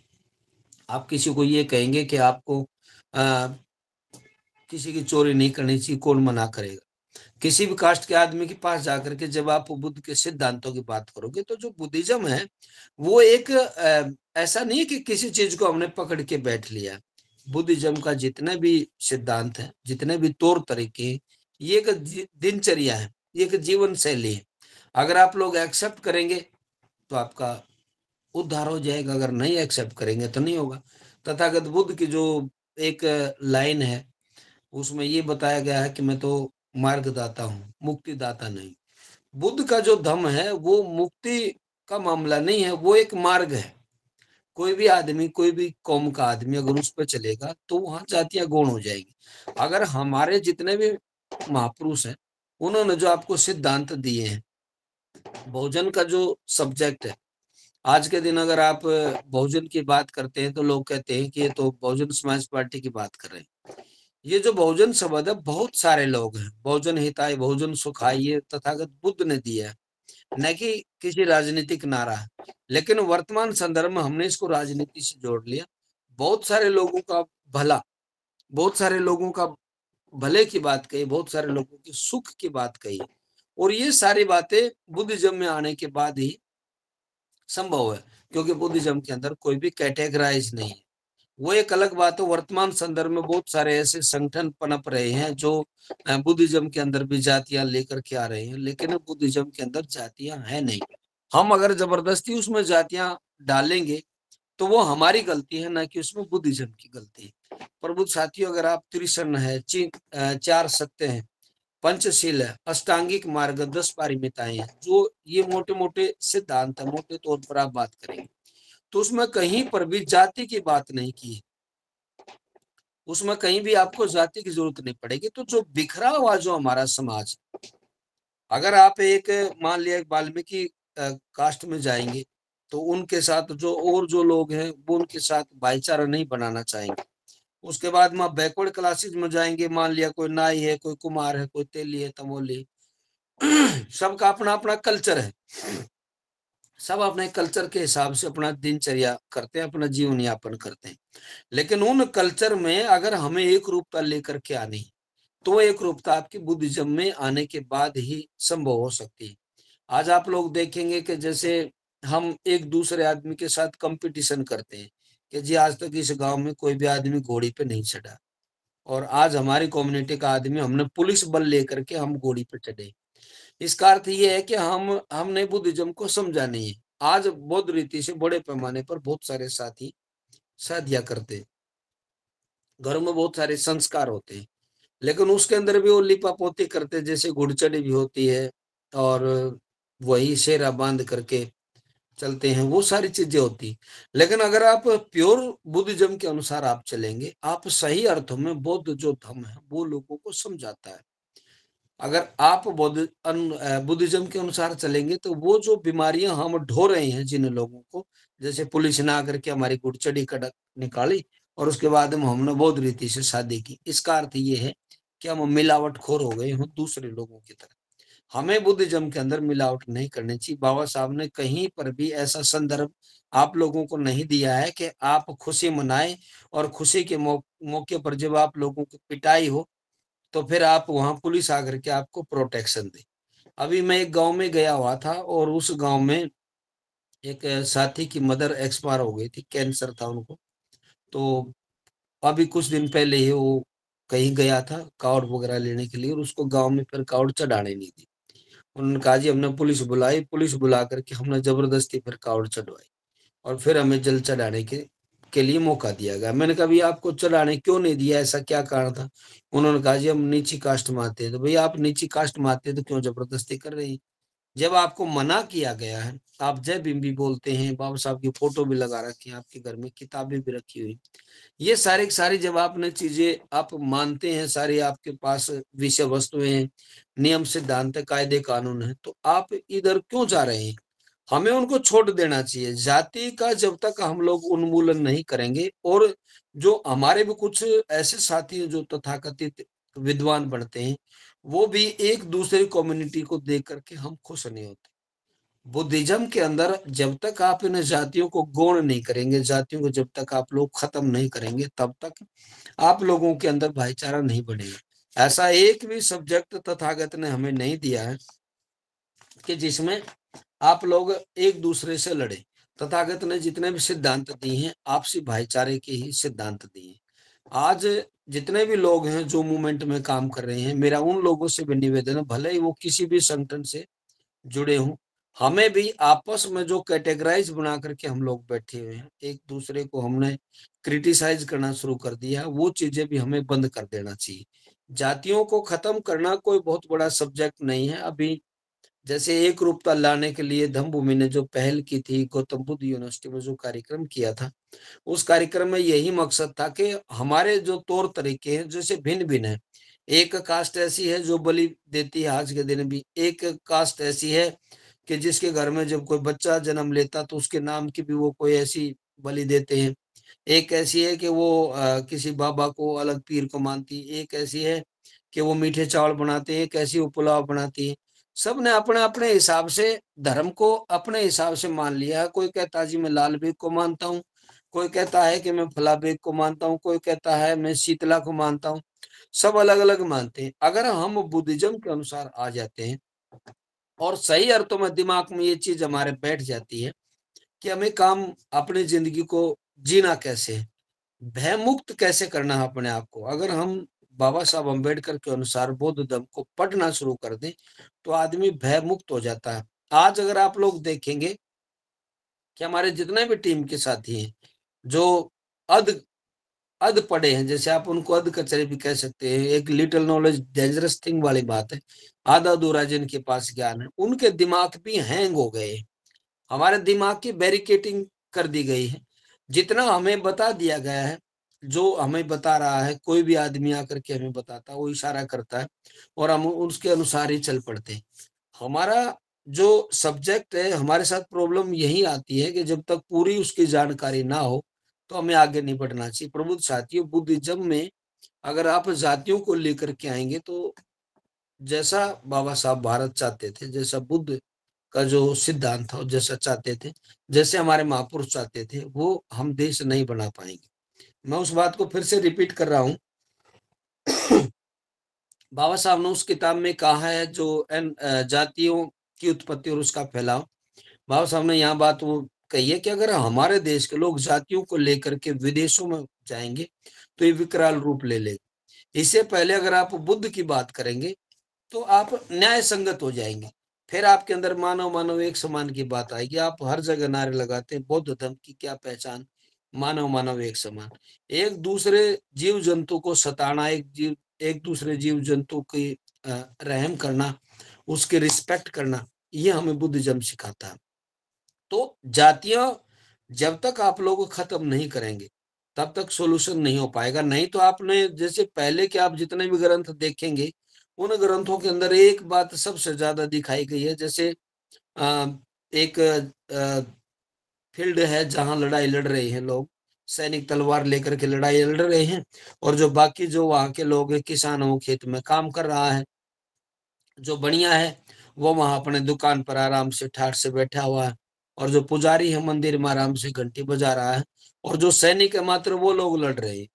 आप किसी को ये कहेंगे कि आपको किसी की चोरी नहीं करनी चाहिए, कौन मना करेगा? किसी भी कास्ट के आदमी के पास जाकर के जब आप बुद्ध के सिद्धांतों की बात करोगे, तो जो बुद्धिज्म है वो एक ऐसा नहीं है कि किसी चीज को हमने पकड़ के बैठ लिया। बुद्धिज्म का जितने भी सिद्धांत है, जितने भी तौर तरीके हैं, ये एक दिनचर्या है, ये एक जीवन शैली है। अगर आप लोग एक्सेप्ट करेंगे तो आपका उद्धार हो जाएगा, अगर नहीं एक्सेप्ट करेंगे तो नहीं होगा। तथागत बुद्ध की जो एक लाइन है, उसमें ये बताया गया है कि मैं तो मार्गदाता हूँ, मुक्तिदाता नहीं। बुद्ध का जो धम्म है वो मुक्ति का मामला नहीं है, वो एक मार्ग है। कोई भी आदमी, कोई भी कौम का आदमी अगर उस पे चलेगा तो वहाँ जातियाँ गौण हो जाएगी। अगर हमारे जितने भी महापुरुष हैं, उन्होंने जो आपको सिद्धांत दिए हैं, बहुजन का जो सब्जेक्ट है, आज के दिन अगर आप बहुजन की बात करते हैं तो लोग कहते हैं कि ये तो बहुजन समाज पार्टी की बात कर रहे हैं। ये जो बहुजन शब्द है, बहुत सारे लोग हैं, बहुजन हिताय, बहुजन सुखाय, ये तथागत बुद्ध ने दिया है, न कि किसी राजनीतिक नारा है। लेकिन वर्तमान संदर्भ में हमने इसको राजनीति से जोड़ लिया। बहुत सारे लोगों का भला, बहुत सारे लोगों का भले की बात कही, बहुत सारे लोगों की सुख की बात कही, और ये सारी बातें बुद्धिज्म में आने के बाद ही संभव है, क्योंकि बुद्धिज्म के अंदर कोई भी कैटेगराइज नहीं है। वो एक अलग बात है, वर्तमान संदर्भ में बहुत सारे ऐसे संगठन पनप रहे हैं जो बुद्धिज्म के अंदर भी जातियां लेकर के आ रहे हैं, लेकिन बुद्धिज्म के अंदर जातियां हैं नहीं। हम अगर जबरदस्ती उसमें जातियां डालेंगे तो वो हमारी गलती है, ना कि उसमें बुद्धिज्म की गलती है। पर बुद्ध साथियों, अगर आप त्रिसन्न है, चार सत्य है, पंचशील है, अष्टांगिक मार्ग, 10 पारमिताएं हैं, जो ये मोटे मोटे सिद्धांत है, मोटे तौर पर आप बात करेंगे तो उसमें कहीं पर भी जाति की बात नहीं की है। उसमें कहीं भी आपको जाति की जरूरत नहीं पड़ेगी। तो जो बिखरा हुआ जो हमारा समाज, अगर आप एक मान लिया एक वाल्मीकि कास्ट में जाएंगे तो उनके साथ जो और जो लोग हैं वो उनके साथ भाईचारा नहीं बनाना चाहेंगे। उसके बाद में बैकवर्ड क्लासेस में जाएंगे, मान लिया कोई नाई है, कोई कुमार है, कोई तेली है, तमोली, सबका अपना अपना कल्चर है। सब अपने कल्चर के हिसाब से अपना दिनचर्या करते हैं, अपना जीवन यापन करते हैं। लेकिन उन कल्चर में अगर हमें एक रूपता लेकर के आनी, तो एक रूपता आपकी बुद्धिज्म में आने के बाद ही संभव हो सकती है। आज आप लोग देखेंगे कि जैसे हम एक दूसरे आदमी के साथ कंपटीशन करते हैं कि जी आज तक इस गांव में कोई भी आदमी घोड़ी पे नहीं चढ़ा, और आज हमारी कम्युनिटी का आदमी, हमने पुलिस बल लेकर के हम घोड़ी पे चढ़े। इसका अर्थ ये है कि हमने बुद्धिज्म को समझा नहीं है। आज बौद्ध रीति से बड़े पैमाने पर बहुत सारे साथी शादियां करते हैं, घरों में बहुत सारे संस्कार होते हैं, लेकिन उसके अंदर भी वो लिपापोती करते हैं, जैसे घुड़चढ़ी भी होती है और वही सेहरा बांध करके चलते हैं, वो सारी चीजें होती हैं। लेकिन अगर आप प्योर बुद्धिज्म के अनुसार आप चलेंगे, आप सही अर्थों में बौद्ध जो धर्म है वो लोगों को समझाता है। अगर आप बुद्धिज्म के अनुसार चलेंगे तो वो जो बीमारियां हम ढो रहे हैं जिन लोगों को, जैसे पुलिस ने आकर के हमारी गुड़चड़ी कड़क निकाली और उसके बाद में हमने बौद्ध रीति से शादी की, इसका अर्थ ये है कि हम मिलावटखोर हो गए हैं दूसरे लोगों की तरह। हमें बुद्धिज्म के अंदर मिलावट नहीं करनी चाहिए। बाबा साहब ने कहीं पर भी ऐसा संदर्भ आप लोगों को नहीं दिया है कि आप खुशी मनाएं और खुशी के मौके पर जब आप लोगों की पिटाई हो तो फिर आप वहां पुलिस आकर के आपको प्रोटेक्शन दे। अभी मैं एक गांव में गया हुआ था और उस गांव में एक साथी की मदर एक्सपायर हो गई थी, कैंसर था उनको। तो अभी कुछ दिन पहले ही वो कहीं गया था कावड़ वगैरह लेने के लिए, और उसको गांव में फिर कावड़ चढ़ाने नहीं दी। उन्होंने कहा जी हमने पुलिस बुलाई, पुलिस बुला करके हमने जबरदस्ती फिर कावड़ चढ़वाई और फिर हमें जल चढ़ाने के लिए मौका दिया गया। मैंने कहा भैया आपको चढ़ाने क्यों नहीं दिया, ऐसा क्या कारण था? उन्होंने कहा जी हम नीची कास्ट में आते हैं। तो भैया आप नीची कास्ट में आते हैं तो क्यों जबरदस्ती कर रही हैं? जब आपको मना किया गया है, आप जय भीम भी बोलते हैं, बाबा साहब की फोटो भी लगा रखी है, आपके घर में किताबें भी रखी हुई, ये सारी सारी जब आपने चीजें आप मानते हैं, सारी आपके पास विषय वस्तुएं हैं, नियम सिद्धांत कायदे कानून है, तो आप इधर क्यों जा रहे हैं? हमें उनको छोड़ देना चाहिए। जाति का जब तक हम लोग उन्मूलन नहीं करेंगे, और जो हमारे भी कुछ ऐसे साथी हैं जो तथाकथित विद्वान बनते हैं, वो भी एक दूसरी कम्युनिटी को देख करके हम खुश नहीं होते। बुद्धिज्म के अंदर जब तक आप इन जातियों को गौण नहीं करेंगे, जातियों को जब तक आप लोग खत्म नहीं करेंगे, तब तक आप लोगों के अंदर भाईचारा नहीं बढ़ेगा। ऐसा एक भी सब्जेक्ट तथागत ने हमें नहीं दिया है कि जिसमें आप लोग एक दूसरे से लड़े। तथागत ने जितने भी सिद्धांत दिए हैं, आपसी भाईचारे के ही सिद्धांत दिए हैं। आज जितने भी लोग हैं जो मूवमेंट में काम कर रहे हैं, मेरा उन लोगों से भी निवेदन है, भले ही वो किसी भी संगठन से जुड़े हों, हमें भी आपस में जो कैटेगराइज बना करके हम लोग बैठे हुए हैं, एक दूसरे को हमने क्रिटिसाइज करना शुरू कर दिया है, वो चीजें भी हमें बंद कर देना चाहिए। जातियों को खत्म करना कोई बहुत बड़ा सब्जेक्ट नहीं है। अभी जैसे एक रूपता लाने के लिए धम्मभूमि ने जो पहल की थी, गौतम बुद्ध यूनिवर्सिटी में जो कार्यक्रम किया था, उस कार्यक्रम में यही मकसद था कि हमारे जो तौर तरीके हैं जैसे भिन्न-भिन्न हैं। एक कास्ट ऐसी है जो बलि देती है आज के दिन भी, एक कास्ट ऐसी है कि जिसके घर में जब कोई बच्चा जन्म लेता तो उसके नाम की भी वो कोई ऐसी बलि देते हैं। एक ऐसी है कि वो किसी बाबा को अलग पीर को मानती है, एक ऐसी है कि वो मीठे चावल बनाते हैं, एक ऐसी वो पुलाव बनाती है। सबने अपने-अपने हिसाब से धर्म को अपने हिसाब से मान लिया है। कोई कहता है जी मैं लाल बेग को मानता हूँ, कोई कहता है कि मैं फला बेग को मानता हूँ, कोई कहता है मैं शीतला को मानता हूँ। सब अलग-अलग मानते हैं। अगर हम बुद्धिज़्म के अनुसार आ जाते हैं और सही अर्थों में दिमाग में ये चीज़ हमारे बैठ जाती है कि हमें काम अपनी ज़िंदगी को जीना कैसे है, भयमुक्त कैसे करना है अपने आप को। अगर हम बाबा साहब अम्बेडकर के अनुसार बौद्ध धर्म को पढ़ना शुरू कर दें, तो आदमी भयमुक्त हो जाता है। आज अगर आप लोग देखेंगे कि हमारे जितने भी टीम के साथी हैं, जो अध अध पढ़े हैं, जैसे आप उनको अध कचरे भी कह सकते हैं, एक लिटिल नॉलेज डेंजरस थिंग वाली बात है। आधा-अधूरा जिनके पास ज्ञान है, उनके दिमाग भी हैंग हो गए हैं। हमारे दिमाग की बैरिकेडिंग कर दी गई है। जितना हमें बता दिया गया है, जो हमें बता रहा है, कोई भी आदमी आकर के हमें बताता है, वो इशारा करता है और हम उसके अनुसार ही चल पड़ते हैं। हमारा जो सब्जेक्ट है, हमारे साथ प्रॉब्लम यही आती है कि जब तक पूरी उसकी जानकारी ना हो, तो हमें आगे नहीं बढ़ना चाहिए। प्रबुद्ध साथियों, बुद्धिज़्म में अगर आप जातियों को लेकर के आएँगे, तो जैसा बाबा साहब भारत चाहते थे, जैसा बुद्ध का जो सिद्धांत था, जैसा चाहते थे, जैसे हमारे महापुरुष चाहते थे, वो हम देश नहीं बना पाएँगे। मैं उस बात को फिर से रिपीट कर रहा हूँ। बाबा साहब ने उस किताब में कहा है जो जातियों की उत्पत्ति और उसका फैलाव। बाबा साहब ने यहाँ बात वो कही है कि अगर हमारे देश के लोग जातियों को लेकर के विदेशों में जाएँगे, तो ये विकराल रूप ले लेगा। इससे पहले अगर आप बुद्ध की बात करेंगे, तो आप न्याय संगत हो जाएँगे। फिर आपके अंदर मानव-मानव एक समान की बात आएगी। आप हर जगह नारे लगाते हैं, बौद्ध धर्म की क्या पहचान? मानव-मानव एक समान। एक दूसरे जीव-जंतु को सताना, एक दूसरे जीव-जंतु की रहम करना, उसकी रिस्पेक्ट करना, ये हमें बुद्धिज़्म सिखाता है। तो जातियाँ जब तक आप लोग खत्म नहीं करेंगे, तब तक सॉल्यूशन नहीं हो पाएगा। नहीं तो आपने जैसे पहले के आप जितने भी ग्रंथ देखेंगे, उन ग्रंथों के अंदर एक बात सबसे ज़्यादा दिखाई गई है। जैसे अ, एक फील्ड है जहाँ लड़ाई लड़ रहे हैं लोग, सैनिक तलवार लेकर के लड़ाई लड़ रहे हैं और जो बाकी जो वहाँ के लोग हैं, किसान वो खेत में काम कर रहा है। जो बढ़िया है, वो वहाँ अपने दुकान पर आराम से ठाठ से बैठा हुआ है और जो पुजारी है मंदिर में आराम से घंटी बजा रहा है और जो सैनिक है मात्र वो लोग लड़ रहे हैं।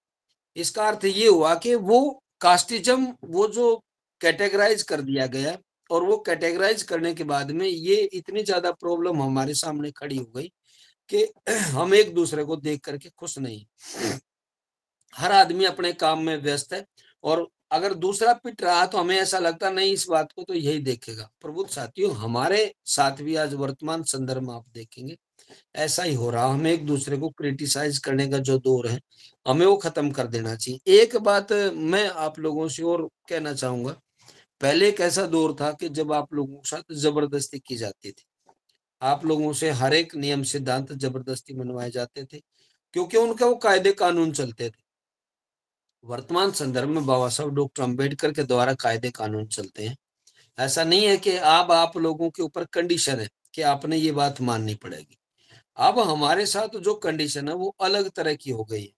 इसका अर्थ ये हुआ कि वो कास्टिज़्म वो जो कैटेगराइज़ कर दिया गया और वो कैटेगराइज़ करने के बाद में ये इतनी ज़्यादा प्रॉब्लम हमारे सामने खड़ी हो गई कि हम एक-दूसरे को देख कर के खुश नहीं। हर आदमी अपने काम में व्यस्त है और अगर दूसरा पिट रहा तो हमें ऐसा लगता नहीं इस बात को तो यही देखेगा। प्रबुद्ध साथियों, हमारे साथ भी आज वर्तमान संदर्भ में आप देखेंगे ऐसा ही हो रहा। हमें एक दूसरे को क्रिटिसाइज करने का जो दौर है, हमें वो खत्म कर देना चाहिए। एक बात मैं आप लोगों से और कहना चाहूंगा। पहले एक ऐसा दौर था कि जब आप लोगों के साथ जबरदस्ती की जाती थी। आप लोगों से हर एक नियम सिद्धांत जबरदस्ती मनवाए जाते थे क्योंकि उनके वो कायदे कानून चलते थे। वर्तमान संदर्भ में बाबा साहब डॉक्टर अंबेडकर के द्वारा कायदे कानून चलते हैं। ऐसा नहीं है कि अब आप लोगों के ऊपर कंडीशन है कि आपने ये बात माननी पड़ेगी। अब हमारे साथ जो कंडीशन है वो अलग तरह की हो गई है।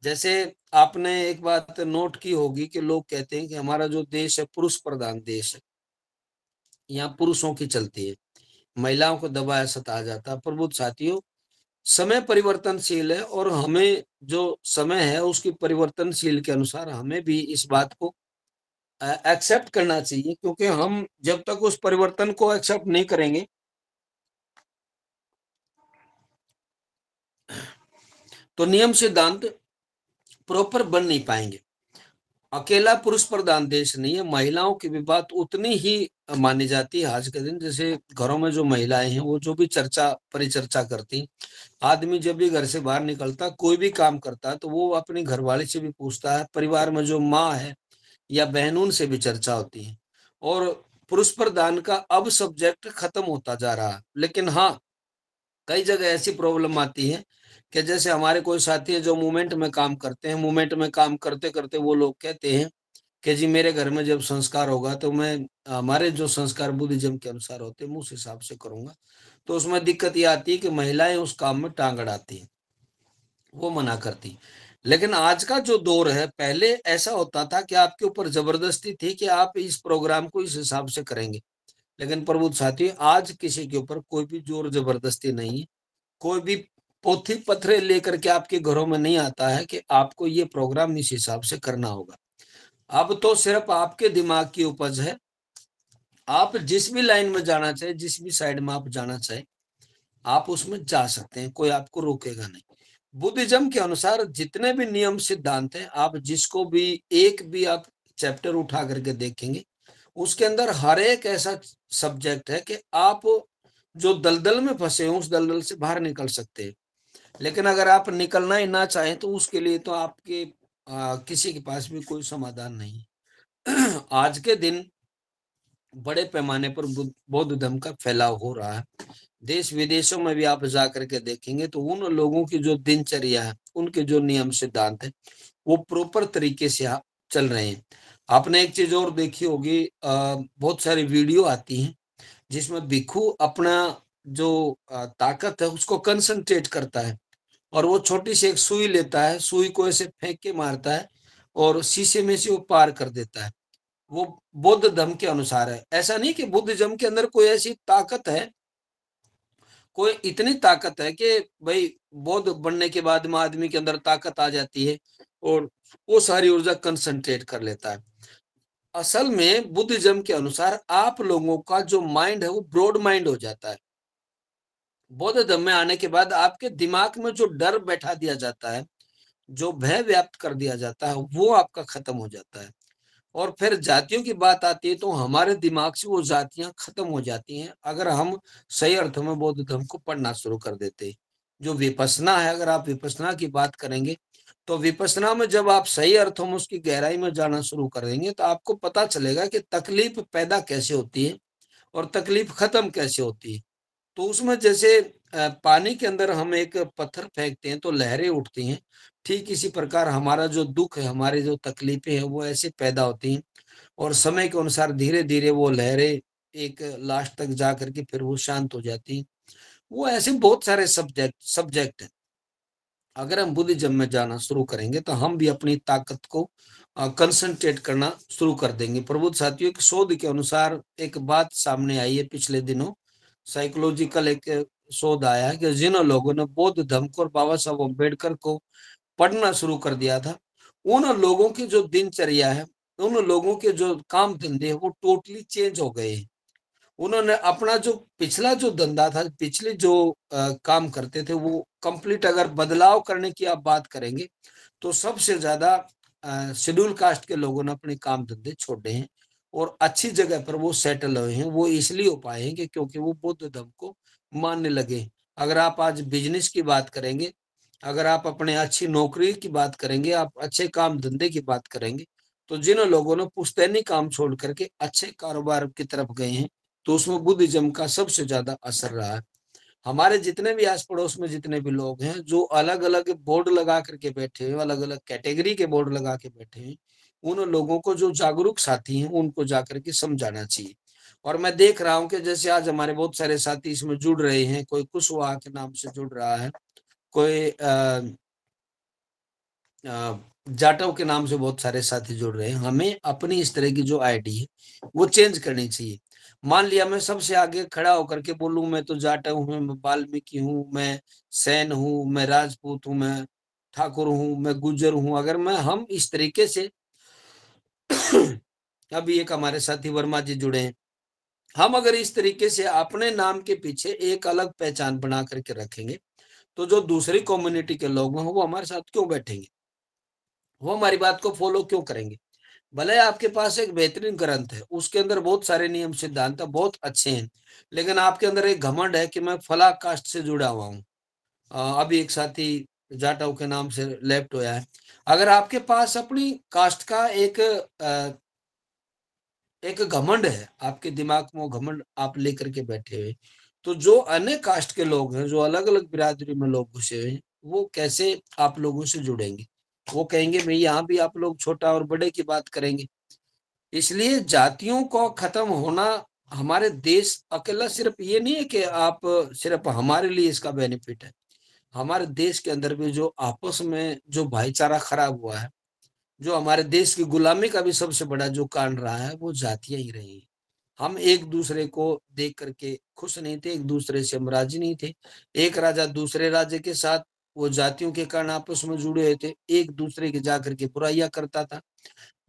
जैसे आपने एक बात नोट की होगी कि लोग कहते हैं कि हमारा जो देश है पुरुष प्रधान देश है। यहाँ पुरुषों की चलती है, महिलाओं को दबाया सताया जाता है। प्रबुद्ध साथियों, समय परिवर्तनशील है और हमें जो समय है उसकी परिवर्तनशील के अनुसार हमें भी इस बात को एक्सेप्ट करना चाहिए क्योंकि हम जब तक उस परिवर्तन को एक्सेप्ट नहीं करेंगे, तो नियम सिद्धांत प्रॉपर बन नहीं पाएंगे। अकेला पुरुष प्रधान देश नहीं है, महिलाओं की भी बात उतनी ही मानी जाती है आज के दिन। जैसे घरों में जो महिलाएं हैं वो जो भी चर्चा परिचर्चा करती, आदमी जब भी घर से बाहर निकलता कोई भी काम करता है तो वो अपनी घरवाली से भी पूछता है, परिवार में जो माँ है या बहनों से भी चर्चा होती है। और पुरुष प्रधान का अब सब्जेक्ट खत्म होता जा रहा है। लेकिन हाँ, कई जगह ऐसी प्रॉब्लम आती है कि जैसे हमारे कोई साथी हैं जो मूवमेंट में काम करते हैं, मूवमेंट में काम करते-करते वो लोग कहते हैं कि जी मेरे घर में जब संस्कार होगा तो मैं हमारे जो संस्कार बुद्धिज़्म के अनुसार होते हैं, मैं उस हिसाब से करूँगा। तो उसमें दिक्कत ये आती है कि महिलाएँ उस काम में टाँग अड़ाती हैं, वो मना करती। लेकिन आज का जो दौर है, पहले ऐसा होता था कि आपके ऊपर ज़बरदस्ती थी कि आप इस प्रोग्राम को इस हिसाब से करेंगे। लेकिन प्रबुद्ध साथी, आज किसी के ऊपर कोई भी ज़ोर ज़बरदस्ती नहीं है। कोई भी पोथी पत्रे लेकर के आपके घरों में नहीं आता है कि आपको ये प्रोग्राम इस हिसाब से करना होगा। अब तो सिर्फ आपके दिमाग की उपज है। आप जिस भी लाइन में जाना चाहे, जिस भी साइड में आप जाना चाहे, आप उसमें जा सकते हैं, कोई आपको रोकेगा नहीं। बुद्धिज़्म के अनुसार जितने भी नियम सिद्धांत हैं, आप जिसको भी एक भी आप चैप्टर उठा करके देखेंगे, उसके अंदर हर एक ऐसा सब्जेक्ट है कि आप जो दलदल में फँसे हो, उस दलदल से बाहर निकल सकते हैं। लेकिन अगर आप निकलना ही ना चाहें तो उसके लिए तो आपके किसी के पास भी कोई समाधान नहीं है। आज के दिन बड़े पैमाने पर बौद्ध धर्म का फैलाव हो रहा है। देश विदेशों में भी आप जा करके देखेंगे तो उन लोगों की जो दिनचर्या है, उनके जो नियम सिद्धांत है, वो प्रॉपर तरीके से चल रहे हैं। आपने एक चीज और देखी होगी, बहुत सारी वीडियो आती हैं जिसमें भिक्षु अपना जो ताकत है उसको कंसंट्रेट करता है और वो छोटी सी एक सुई लेता है, सुई को ऐसे फेंक के मारता है और शीशे में से वो पार कर देता है। वो बौद्ध धर्म के अनुसार है। ऐसा नहीं कि बुद्धिज़्म के अंदर कोई ऐसी ताकत है, कोई इतनी ताकत है कि भाई बौद्ध बनने के बाद में आदमी के अंदर ताकत आ जाती है और वो सारी ऊर्जा कंसंट्रेट कर लेता है। असल में बुद्धिज़्म के अनुसार आप लोगों का जो माइंड है वो ब्रॉड माइंड हो जाता है। बौद्ध धर्म में आने के बाद आपके दिमाग में जो डर बैठा दिया जाता है, जो भय व्याप्त कर दिया जाता है, वो आपका खत्म हो जाता है। और फिर जातियों की बात आती है तो हमारे दिमाग से वो जातियां खत्म हो जाती हैं अगर हम सही अर्थ में बौद्ध धर्म को पढ़ना शुरू कर देते हैं। जो विपස්සना है, अगर आप विपස්සना की बात करेंगे तो विपස්සना में जब आप सही अर्थों में उसकी गहराई में जाना शुरू करेंगे तो आपको पता चलेगा कि तकलीफ पैदा कैसे होती है और तकलीफ खत्म कैसे होती है। तो उसमें जैसे पानी के अंदर हम एक पत्थर फेंकते हैं तो लहरें उठती हैं, ठीक इसी प्रकार हमारा जो दुख है, हमारी जो तकलीफें हैं वो ऐसे पैदा होती हैं और समय के अनुसार धीरे-धीरे वो लहरें एक लास्ट तक जा करके फिर वो शांत हो जाती हैं। वो ऐसे बहुत सारे सब्जेक्ट सब्जेक्ट हैं। अगर हम बुद्धिज़्म में जाना शुरू करेंगे तो हम भी अपनी ताकत को कंसंट्रेट करना शुरू कर देंगे। प्रबुद्ध साथियों, एक शोध के अनुसार एक बात सामने आई है पिछले दिनों, साइकोलॉजिकल एक शोध आया है कि जिन लोगों ने बौद्ध धर्म को और बाबा साहब अम्बेडकर को पढ़ना शुरू कर दिया था, उन लोगों की जो दिनचर्या है, उन लोगों के जो काम धंधे हैं वो टोटली चेंज हो गए हैं। उन्होंने अपना जो पिछला जो धंधा था, पिछले जो काम करते थे वो कंप्लीट अगर बदलाव करने की आप बात करेंगे, तो सबसे ज़्यादा शेड्यूल कास्ट के लोगों ने अपने काम धंधे छोड़े हैं और अच्छी जगह पर वो सेटल हुए हैं। वो इसलिए हो पाए हैं कि क्योंकि वो बुद्ध धर्म को मानने लगे। अगर आप आज बिज़नेस की बात करेंगे, अगर आप अपने अच्छी नौकरी की बात करेंगे, आप अच्छे काम धंधे की बात करेंगे, तो जिन लोगों ने पुश्तैनी काम छोड़ कर के अच्छे कारोबार की तरफ गए हैं, तो उसमें बुद्धिज़्म का सबसे ज़्यादा असर रहा है। हमारे जितने भी आस-पड़ोस में जितने भी लोग हैं, जो अलग-अलग बोर्ड लगा कर के बैठे हैं, अलग-अलग कैटेगरी के बोर्ड लगा के बैठे हैं, उन लोगों को जो जागरूक साथी हैं, उनको जाकर के समझाना चाहिए। और मैं देख रहा हूँ कि जैसे आज हमारे बहुत सारे साथी इसमें जुड़ रहे हैं, कोई कुशवाहा के नाम से जुड़ रहा है, कोई जाटव के नाम से बहुत सारे साथी जुड़ रहे हैं। हमें अपनी इस तरह की जो आईडी है, वो चेंज करनी चाहिए। मान लिया मैं सबसे आगे खड़ा होकर के बोलूँ मैं तो जाटव हूँ, मैं वाल्मीकि हूँ, मैं सेन हूँ, मैं राजपूत हूँ, मैं ठाकुर हूँ, मैं गुर्जर हूँ। अगर मैं हम इस तरीके से अभी एक हमारे साथी वर्मा जी जुड़े हैं। हम अगर इस तरीके से अपने नाम के पीछे एक अलग पहचान बना करके रखेंगे, तो जो दूसरी कम्युनिटी के लोग हैं, वो हमारे साथ क्यों बैठेंगे? वो हमारी बात को फॉलो क्यों करेंगे? भले आपके पास एक बेहतरीन ग्रंथ है, उसके अंदर बहुत सारे नियम सिद्धांत बहुत अच्छे हैं, लेकिन आपके अंदर एक घमंड है कि मैं फला कास्ट से जुड़ा हुआ हूँ। अभी एक साथी जाटव के नाम से लेफ्ट होया है। अगर आपके पास अपनी कास्ट का एक एक घमंड है, आपके दिमाग में वो घमंड आप लेकर के बैठे हुए। तो जो अन्य कास्ट के लोग हैं, जो अलग-अलग बिरादरी में लोग घुसे हुए हैं, वो कैसे आप लोगों से जुड़ेंगे? वो कहेंगे भई यहाँ भी आप लोग छोटा और बड़े की बात करेंगे। इसलिए जातियों को खत्म होना हमारे देश अकेला सिर्फ ये नहीं है कि आप सिर्फ हमारे लिए इसका बेनिफिट है। हमारे देश के अंदर भी जो आपस में जो भाईचारा खराब हुआ है, जो हमारे देश की गुलामी का भी सबसे बड़ा जो कारण रहा है, वो जातियाँ ही रही हैं। हम एक-दूसरे को देख कर के खुश नहीं थे, एक-दूसरे से हम राज़ी नहीं थे। एक राजा दूसरे राज्य के साथ वो जातियों के कारण आपस में जुड़े हुए थे, एक-दूसरे की जाकर के बुराइयाँ करता था।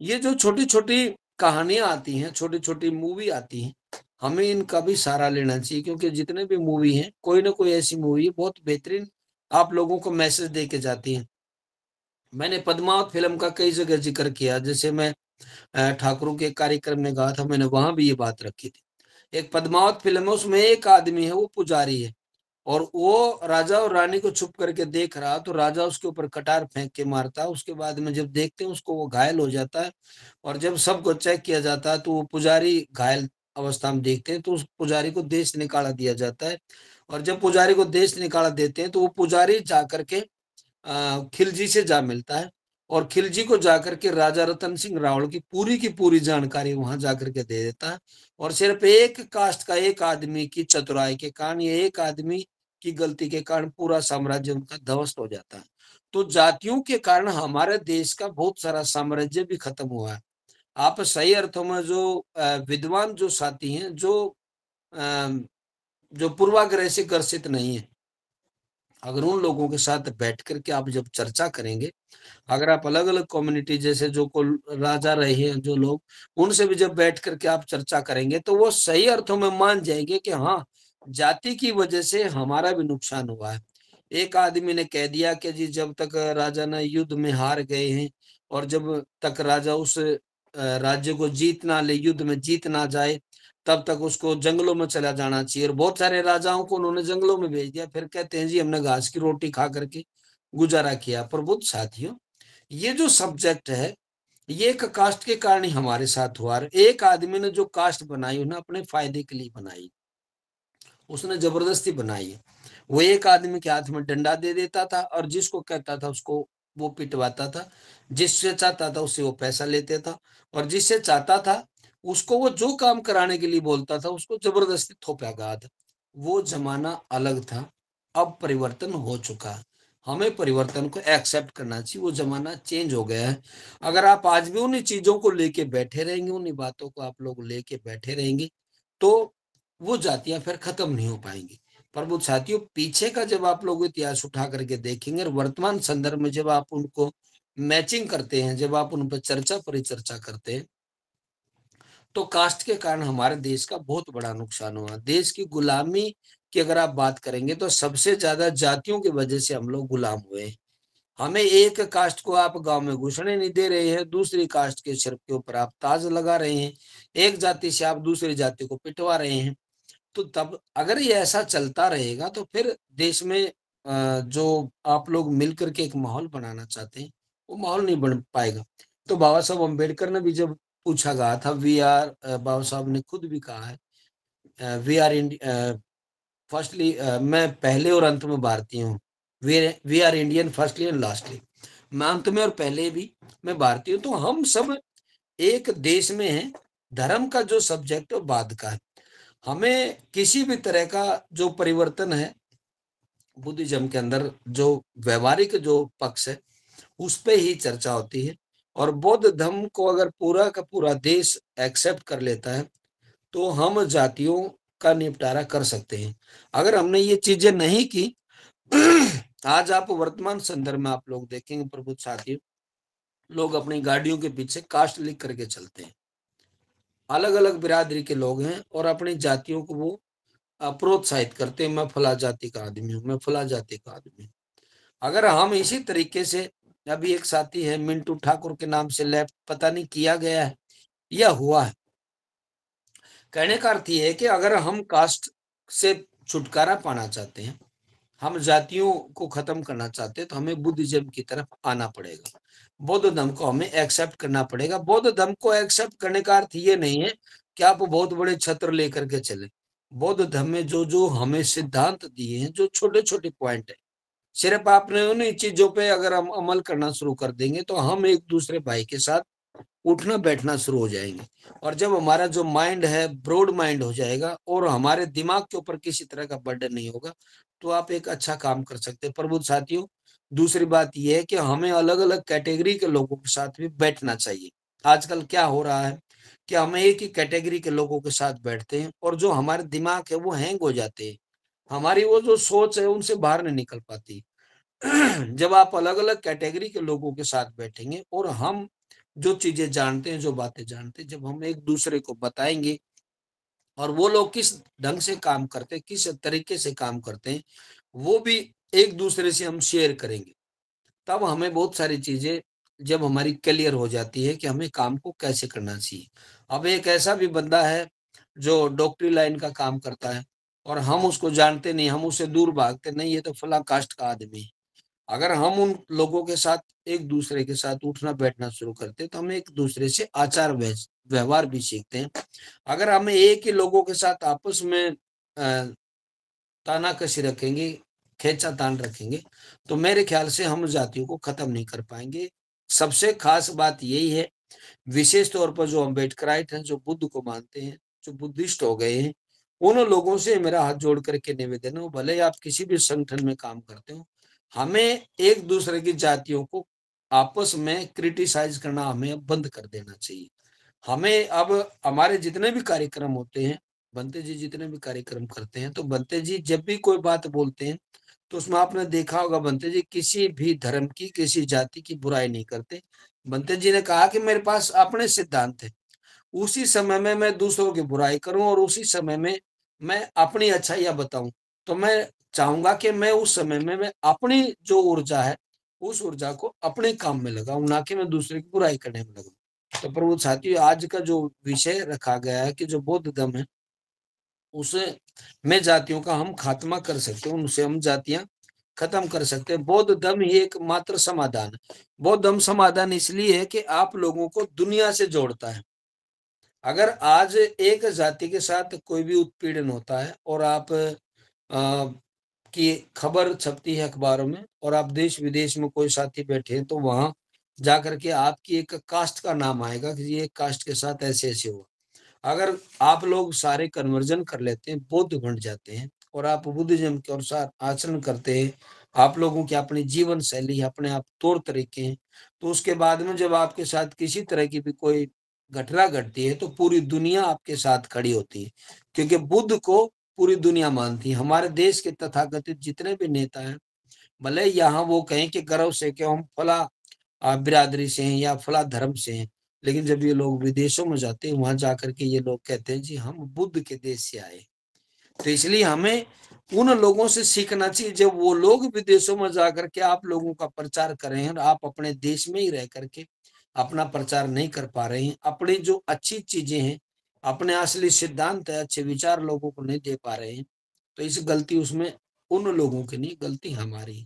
ये जो छोटी-छोटी कहानियाँ आती हैं, छोटी-छोटी मूवी आती हैं, हमें इनका भी सहारा लेना चाहिए, क्योंकि जितने भी मूवी हैं, कोई न कोई ऐसी मूवी है बहुत बेहतरीन आप लोगों को मैसेज दे के जाती हैं। मैंने पद्मावत फ़िल्म का कई जगह ज़िक्र किया, जैसे मैं ठाकुरों के कार्यक्रम में गया था, मैंने वहाँ भी ये बात रखी थी। एक पद्मावत फ़िल्म है, उसमें एक आदमी है, वो पुजारी है और वो राजा और रानी को छुप करके देख रहा, तो राजा उसके ऊपर कटार फेंक के मारता है। उसके बाद में जब देखते हैं उसको, वो घायल हो जाता है और जब सबको चेक किया जाता है, तो वो पुजारी घायल अवस्था में देखते हैं, तो उस पुजारी को देश से निकाला दिया जाता है और जब पुजारी को देश से निकाला देते हैं, तो वो पुजारी जाकर के खिलजी से जा मिलता है और खिलजी को जाकर के राजा रतन सिंह रावल की पूरी जानकारी वहां जाकर के दे देता है और सिर्फ एक कास्ट का एक आदमी की चतुराई के कारण, ये एक आदमी की गलती के कारण पूरा साम्राज्य उनका ध्वस्त हो जाता है। तो जातियों के कारण हमारे देश का बहुत सारा साम्राज्य भी खत्म हुआ है। आप सही अर्थों में जो विद्वान जो साथी हैं, अ, जो पूर्वाग्रह से ग्रसित नहीं है, अगर उन लोगों के साथ बैठ कर के आप जब चर्चा करेंगे, अगर आप अलग-अलग कम्युनिटी जैसे जो कुल राजा रहे हैं जो लोग, उनसे भी जब बैठ कर के आप चर्चा करेंगे, तो वो सही अर्थों में मान जाएँगे कि हाँ, जाति की वजह से हमारा भी नुकसान हुआ है। एक आदमी ने कह दिया कि जी जब तक राजा ना युद्ध में हार गए हैं और जब तक राजा उस राज्य को जीत ना ले, युद्ध में जीत ना जाए, तब तक उसको जंगलों में चला जाना चाहिए और बहुत सारे राजाओं को उन्होंने जंगलों में भेज दिया। फिर कहते हैं जी हमने घास की रोटी खा करके गुज़ारा किया। पर बुद्ध साथियों, ये जो सब्जेक्ट है, ये एक कास्ट के कारण ही हमारे साथ हुआ और एक आदमी ने जो कास्ट बनाई, उन्हें अपने फ़ायदे के लिए बनाई। उसने ज़बरदस्ती बनाई है। वो एक आदमी के हाथ में डंडा दे देता था और जिसको कहता था उसको वो पिटवाता था। जिससे चाहता था उससे वो पैसा लेते था और जिससे चाहता था उसको वो जो काम कराने के लिए बोलता था, उसको ज़बरदस्ती थोपा था। वो ज़माना अलग था, अब परिवर्तन हो चुका है। हमें परिवर्तन को एक्सेप्ट करना चाहिए, वो ज़माना चेंज हो गया है। अगर आप आज भी उन्हीं चीज़ों को लेके बैठे रहेंगे, उन्हीं बातों को आप लोग लेके बैठे रहेंगे, तो वो जातियाँ फिर खत्म नहीं हो पाएँगी। पर वो साथियों, पीछे का जब आप लोग इतिहास उठा करके देखेंगे और वर्तमान संदर्भ में जब आप उनको मैचिंग करते हैं, जब आप उन पे चर्चा परिचर्चा करते हैं, तो कास्ट के कारण हमारे देश का बहुत बड़ा नुकसान हुआ। देश की गुलामी की अगर आप बात करेंगे, तो सबसे ज़्यादा जातियों की वजह से हम लोग गुलाम हुए हैं। हमें एक कास्ट को आप गाँव में घुसने नहीं दे रहे हैं, दूसरी कास्ट के सिर के ऊपर आप ताज लगा रहे हैं, एक जाति से आप दूसरी जाति को पिटवा रहे हैं। तो तब अगर ये ऐसा चलता रहेगा, तो फिर देश में जो आप लोग मिल कर के एक माहौल बनाना चाहते हैं, वो माहौल नहीं बन पाएगा। तो बाबा साहब अम्बेडकर ने भी जब पूछा गया था, बाबा साहब ने खुद भी कहा है, वी आर फर्स्टली, मैं पहले और अंत में भारतीय हूँ। We are Indian firstly and lastly. मैं अंत में और पहले भी मैं भारतीय हूँ। तो हम सब एक देश में हैं, धर्म का जो सब्जेक्ट है वो बाद का है। हमें किसी भी तरह का जो परिवर्तन है बुद्धिज्म के अंदर, जो व्यवहारिक जो पक्ष है, उस पे ही चर्चा होती है और बौद्ध धर्म को अगर पूरा का पूरा देश एक्सेप्ट कर लेता है, तो हम जातियों का निपटारा कर सकते हैं। अगर हमने ये चीजें नहीं की, आज आप वर्तमान संदर्भ में आप लोग देखेंगे प्रबुद्ध साथी, लोग अपनी गाड़ियों के पीछे कास्ट लिख करके चलते हैं। अलग-अलग बिरादरी के लोग हैं और अपनी जातियों को वो प्रोत्साहित करते हैं, मैं फला जाति का आदमी हूँ, मैं फला जाति का आदमी हूँ। अगर हम इसी तरीके से, अभी एक साथी है मिंटू ठाकुर के नाम से लैब पता नहीं किया गया है या हुआ है। कहने का अर्थ ये है कि अगर हम कास्ट से छुटकारा पाना चाहते हैं, हम जातियों को खत्म करना चाहते हैं, तो हमें बुद्धिज्म की तरफ आना पड़ेगा। बौद्ध धर्म को हमें एक्सेप्ट करना पड़ेगा। बौद्ध धर्म को एक्सेप्ट करने का अर्थ ये नहीं है कि आप बहुत बड़े छत्र लेकर के चले। बौद्ध धर्म में जो जो हमें सिद्धांत दिए हैं, जो छोटे छोटे पॉइंट है, सिर्फ आपने उन्हीं चीजों पे अगर हम अमल करना शुरू कर देंगे तो हम एक दूसरे भाई के साथ उठना बैठना शुरू हो जाएंगे। और जब हमारा जो माइंड है ब्रॉड माइंड हो जाएगा और हमारे दिमाग के ऊपर किसी तरह का बर्डन नहीं होगा, तो आप एक अच्छा काम कर सकते हैं। प्रबुद्ध साथियों, दूसरी बात यह है कि हमें अलग अलग कैटेगरी के लोगों के साथ भी बैठना चाहिए। आजकल क्या हो रहा है कि हम एक ही कैटेगरी के लोगों के साथ बैठते हैं और जो हमारे दिमाग है वो हैंग हो जाते हैं, हमारी वो जो सोच है उनसे बाहर नहीं निकल पाती। जब आप अलग अलग कैटेगरी के लोगों के साथ बैठेंगे और हम जो चीजें जानते हैं, जो बातें जानते हैं, जब हम एक दूसरे को बताएंगे और वो लोग किस ढंग से काम करते हैं, किस तरीके से काम करते हैं, वो भी एक दूसरे से हम शेयर करेंगे, तब हमें बहुत सारी चीजें जब हमारी क्लियर हो जाती है कि हमें काम को कैसे करना चाहिए। अब एक ऐसा भी बंदा है जो डॉक्टरी लाइन का काम करता है और हम उसको जानते नहीं, हम उससे दूर भागते नहीं, ये तो फला कास्ट का आदमी है। अगर हम उन लोगों के साथ एक दूसरे के साथ उठना बैठना शुरू करते हैं तो हम एक दूसरे से आचार व्यवहार भी सीखते हैं। अगर हम एक ही लोगों के साथ आपस में तानाकशी रखेंगे, खींचातान रखेंगे, तो मेरे ख्याल से हम जातियों को खत्म नहीं कर पाएंगे। सबसे खास बात यही है, विशेष तौर पर जो अम्बेडकराइट हैं, जो बुद्ध को मानते हैं, जो बुद्धिस्ट हो गए हैं, उन लोगों से मेरा हाथ जोड़ करके निवेदन है, भले ही आप किसी भी संगठन में काम करते हो, हमें एक दूसरे की जातियों को आपस में क्रिटिसाइज करना हमें अब बंद कर देना चाहिए। हमें अब हमारे जितने भी कार्यक्रम होते हैं, बंते जी जितने भी कार्यक्रम करते हैं, तो बंते जी जब भी कोई बात बोलते हैं तो उसमें आपने देखा होगा बंते जी किसी भी धर्म की, किसी जाति की बुराई नहीं करते। बंते जी ने कहा कि मेरे पास अपने सिद्धांत है, उसी समय में मैं दूसरों की बुराई करूं और उसी समय में मैं अपनी अच्छाइयां बताऊं। तो मैं चाहूंगा कि मैं उस समय में मैं अपनी जो ऊर्जा है उस ऊर्जा को अपने काम में लगाऊं, ना कि मैं दूसरे की बुराई करने में लगाऊं। तो प्रभु साथियों, आज का जो विषय रखा गया है कि जो बौद्ध धर्म है उसे में जातियों का हम खात्मा कर सकते हैं, उनसे हम जातियां खत्म कर सकते हैं। बौद्ध धर्म ही एकमात्र समाधान है। बौद्ध धर्म समाधान इसलिए है कि आप लोगों को दुनिया से जोड़ता है। अगर आज एक जाति के साथ कोई भी उत्पीड़न होता है और आप की खबर छपती है अखबारों में और आप देश विदेश में कोई साथी बैठे हैं तो वहां जाकर के आपकी एक कास्ट का नाम आएगा कि ये कास्ट के साथ ऐसे ऐसे हुआ। अगर आप लोग सारे कन्वर्जन कर लेते हैं, बौद्ध बन जाते हैं और आप बुद्धिज्म के अनुसार आचरण करते हैं, आप लोगों की अपनी जीवन शैली, अपने आप तौर तरीके हैं, तो उसके बाद में जब आपके साथ किसी तरह की भी कोई घटना घटती है तो पूरी दुनिया आपके साथ खड़ी होती है, क्योंकि बुद्ध को पूरी दुनिया मानती है। हमारे देश के तथाकथित जितने भी नेता हैं, भले यहाँ वो कहें कि गर्व से कि हम फला बिरादरी से हैं या फला धर्म से हैं, लेकिन जब ये लोग विदेशों में जाते हैं वहां जाकर के ये लोग कहते हैं जी हम बुद्ध के देश से आए। तो इसलिए हमें उन लोगों से सीखना चाहिए जब वो लोग विदेशों में जाकर के आप लोगों का प्रचार कर रहे हैं और आप अपने देश में ही रह करके अपना प्रचार नहीं कर पा रहे हैं, अपनी जो अच्छी चीजें हैं, अपने असली सिद्धांत है, अच्छे विचार लोगों को नहीं दे पा रहे हैं, तो इस गलती उसमें उन लोगों की नहीं, गलती हमारी है।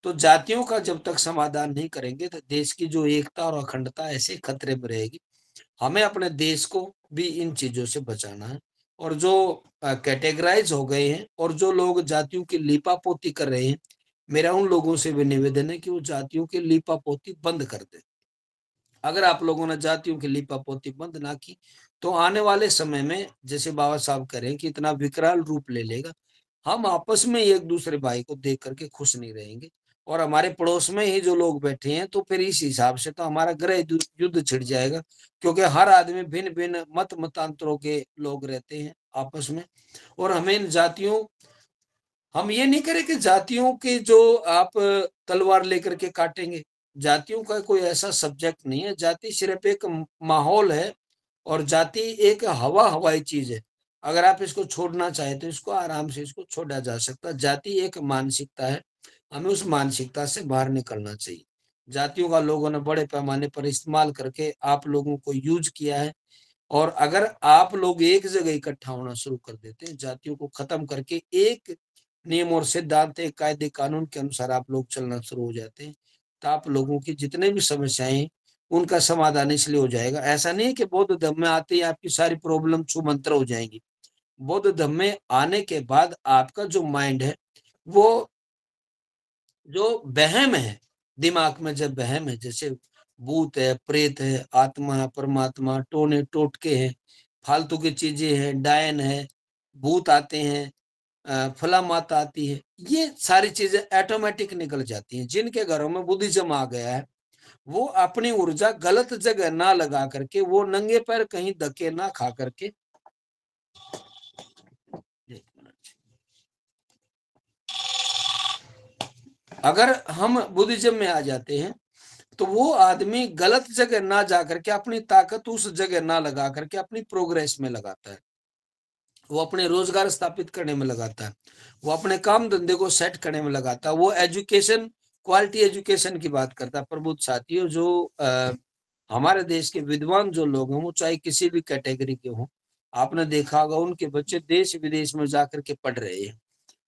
तो जातियों का जब तक समाधान नहीं करेंगे तो देश की जो एकता और अखंडता ऐसे खतरे में रहेगी। हमें अपने देश को भी इन चीजों से बचाना है। और जो कैटेगराइज हो गए हैं और जो लोग जातियों की लीपापोती कर रहे हैं, मेरा उन लोगों से भी निवेदन है कि वो जातियों की लीपापोती बंद कर दें। अगर आप लोगों ने जातियों की लीपापोती बंद ना की तो आने वाले समय में जैसे बाबा साहब करें कि इतना विकराल रूप ले लेगा, हम आपस में एक दूसरे भाई को देख करके खुश नहीं रहेंगे। और हमारे पड़ोस में ही जो लोग बैठे हैं तो फिर इस हिसाब से तो हमारा गृह युद्ध छिड़ जाएगा, क्योंकि हर आदमी भिन्न भिन्न मत मतांतरों के लोग रहते हैं आपस में। और हमें इन जातियों हम ये नहीं करें कि जातियों के जो आप तलवार लेकर के काटेंगे। जातियों का कोई ऐसा सब्जेक्ट नहीं है, जाति सिर्फ एक माहौल है और जाति एक हवाई चीज है। अगर आप इसको छोड़ना चाहें तो इसको आराम से इसको छोड़ा जा सकता है। जाति एक मानसिकता है, हमें उस मानसिकता से बाहर निकलना चाहिए। जातियों का लोगों ने बड़े पैमाने पर इस्तेमाल करके आप लोगों को यूज किया है, और अगर आप लोग एक जगह इकट्ठा होना शुरू कर देते हैं, जातियों को खत्म करके एक नियम और सिद्धांत, एक कायदे कानून के अनुसार आप लोग चलना शुरू हो जाते हैं, तो आप लोगों की जितने भी समस्याएं उनका समाधान इसलिए हो जाएगा। ऐसा नहीं है कि बौद्ध धर्म में आते ही आपकी सारी प्रॉब्लम छूमंतर हो जाएंगी। बौद्ध धर्म में आने के बाद आपका जो माइंड है, वो जो वहम है, दिमाग में जब वहम है, जैसे भूत है, प्रेत है, आत्मा, परमात्मा, टोने टोटके हैं, फालतू की चीजें हैं, डायन है, भूत आते हैं, फला माता आती है, ये सारी चीजें ऑटोमेटिक निकल जाती हैं। जिनके घरों में बुद्धिज्म आ गया है, वो अपनी ऊर्जा गलत जगह ना लगा करके, वो नंगे पैर कहीं धक्के ना खा करके, अगर हम बुद्धिज्म में आ जाते हैं तो वो आदमी गलत जगह ना जा करके अपनी ताकत उस जगह ना लगा करके अपनी प्रोग्रेस में लगाता है, वो अपने रोजगार स्थापित करने में लगाता है, वो अपने काम धंधे को सेट करने में लगाता है, वो एजुकेशन, क्वालिटी एजुकेशन की बात करता है। प्रबुद्ध साथियों, जो हमारे देश के विद्वान जो लोग हैं, वो चाहे किसी भी कैटेगरी के हों, आपने देखा होगा उनके बच्चे देश विदेश में जाकर के पढ़ रहे हैं।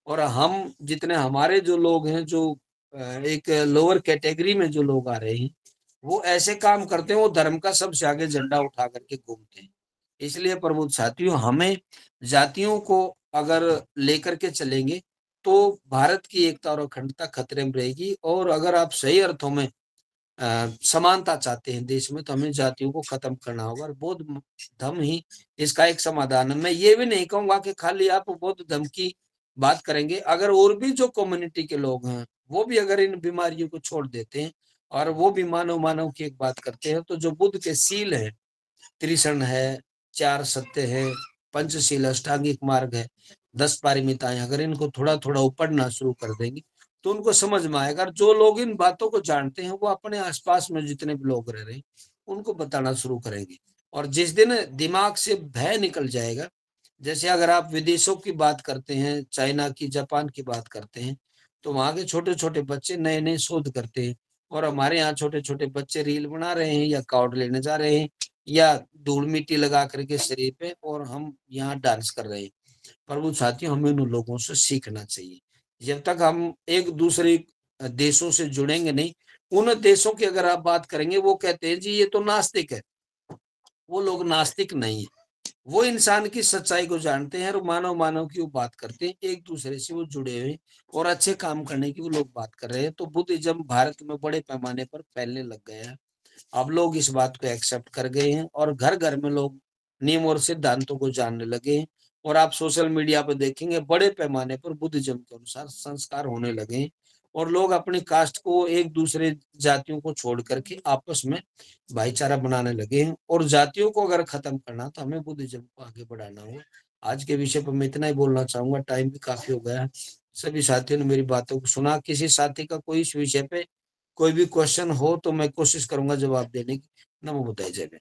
और हम जितने हमारे जो लोग हैं, जो एक लोअर कैटेगरी में जो लोग आ रहे हैं, वो ऐसे काम करते हैं, वो धर्म का सबसे आगे झंडा उठा करके घूमते हैं। इसलिए प्रबुद्ध साथियों, हमें जातियों को अगर लेकर के चलेंगे तो भारत की एकता और अखंडता खतरे में रहेगी। और अगर आप सही अर्थों में समानता चाहते हैं देश में, तो हमें जातियों को खत्म करना होगा, और बौद्ध धर्म ही इसका एक समाधान है। मैं ये भी नहीं कहूंगा कि खाली आप बौद्ध धर्म की बात करेंगे, अगर और भी जो कम्युनिटी के लोग हैं वो भी अगर इन बीमारियों को छोड़ देते हैं और वो भी मानव मानव की एक बात करते हैं, तो जो बुद्ध के सील है, त्रिशरण है, चार सत्य है, पंचशील, अष्टांगिक मार्ग है, 10 पारमिताएं, अगर इनको थोड़ा थोड़ा पढ़ना शुरू कर देंगे तो उनको समझ में आएगा। और जो लोग इन बातों को जानते हैं, वो अपने आसपास में जितने भी लोग रह रहे हैं उनको बताना शुरू करेंगे। और जिस दिन दिमाग से भय निकल जाएगा, जैसे अगर आप विदेशों की बात करते हैं, चाइना की, जापान की बात करते हैं, तो वहां के छोटे छोटे बच्चे नए नए शोध करते हैं, और हमारे यहाँ छोटे छोटे बच्चे रील बना रहे हैं, या कार्ड लेने जा रहे हैं, या धूल मिट्टी लगा करके शरीर पे, और हम यहाँ डांस कर रहे हैं। पर वो साथियों, हमें उन लोगों से सीखना चाहिए। जब तक हम एक दूसरे देशों से जुड़ेंगे नहीं, उन देशों की अगर आप बात करेंगे, वो कहते हैं जी ये तो नास्तिक है। वो लोग नास्तिक नहीं है, वो इंसान की सच्चाई को जानते हैं और मानव मानव की वो बात करते हैं, एक दूसरे से वो जुड़े हुए और अच्छे काम करने की वो लोग बात कर रहे हैं। तो बुद्धिज्म भारत में बड़े पैमाने पर फैलने लग गया है। अब लोग इस बात को एक्सेप्ट कर गए हैं और घर घर में लोग नियम और सिद्धांतों को जानने लगे हैं। और आप सोशल मीडिया पर देखेंगे बड़े पैमाने पर बुद्धिज्म के अनुसार संस्कार होने लगे हैं, और लोग अपनी कास्ट को, एक दूसरे जातियों को छोड़ करके आपस में भाईचारा बनाने लगे हैं। और जातियों को अगर खत्म करना तो हमें बुद्धिज्म को आगे बढ़ाना होगा। आज के विषय पर मैं इतना ही बोलना चाहूंगा, टाइम भी काफी हो गया है। सभी साथियों ने मेरी बातों को सुना। किसी साथी का कोई इस विषय पे कोई भी क्वेश्चन हो तो मैं कोशिश करूंगा जवाब देने की। नमो बुद्धाय, जय हिंद।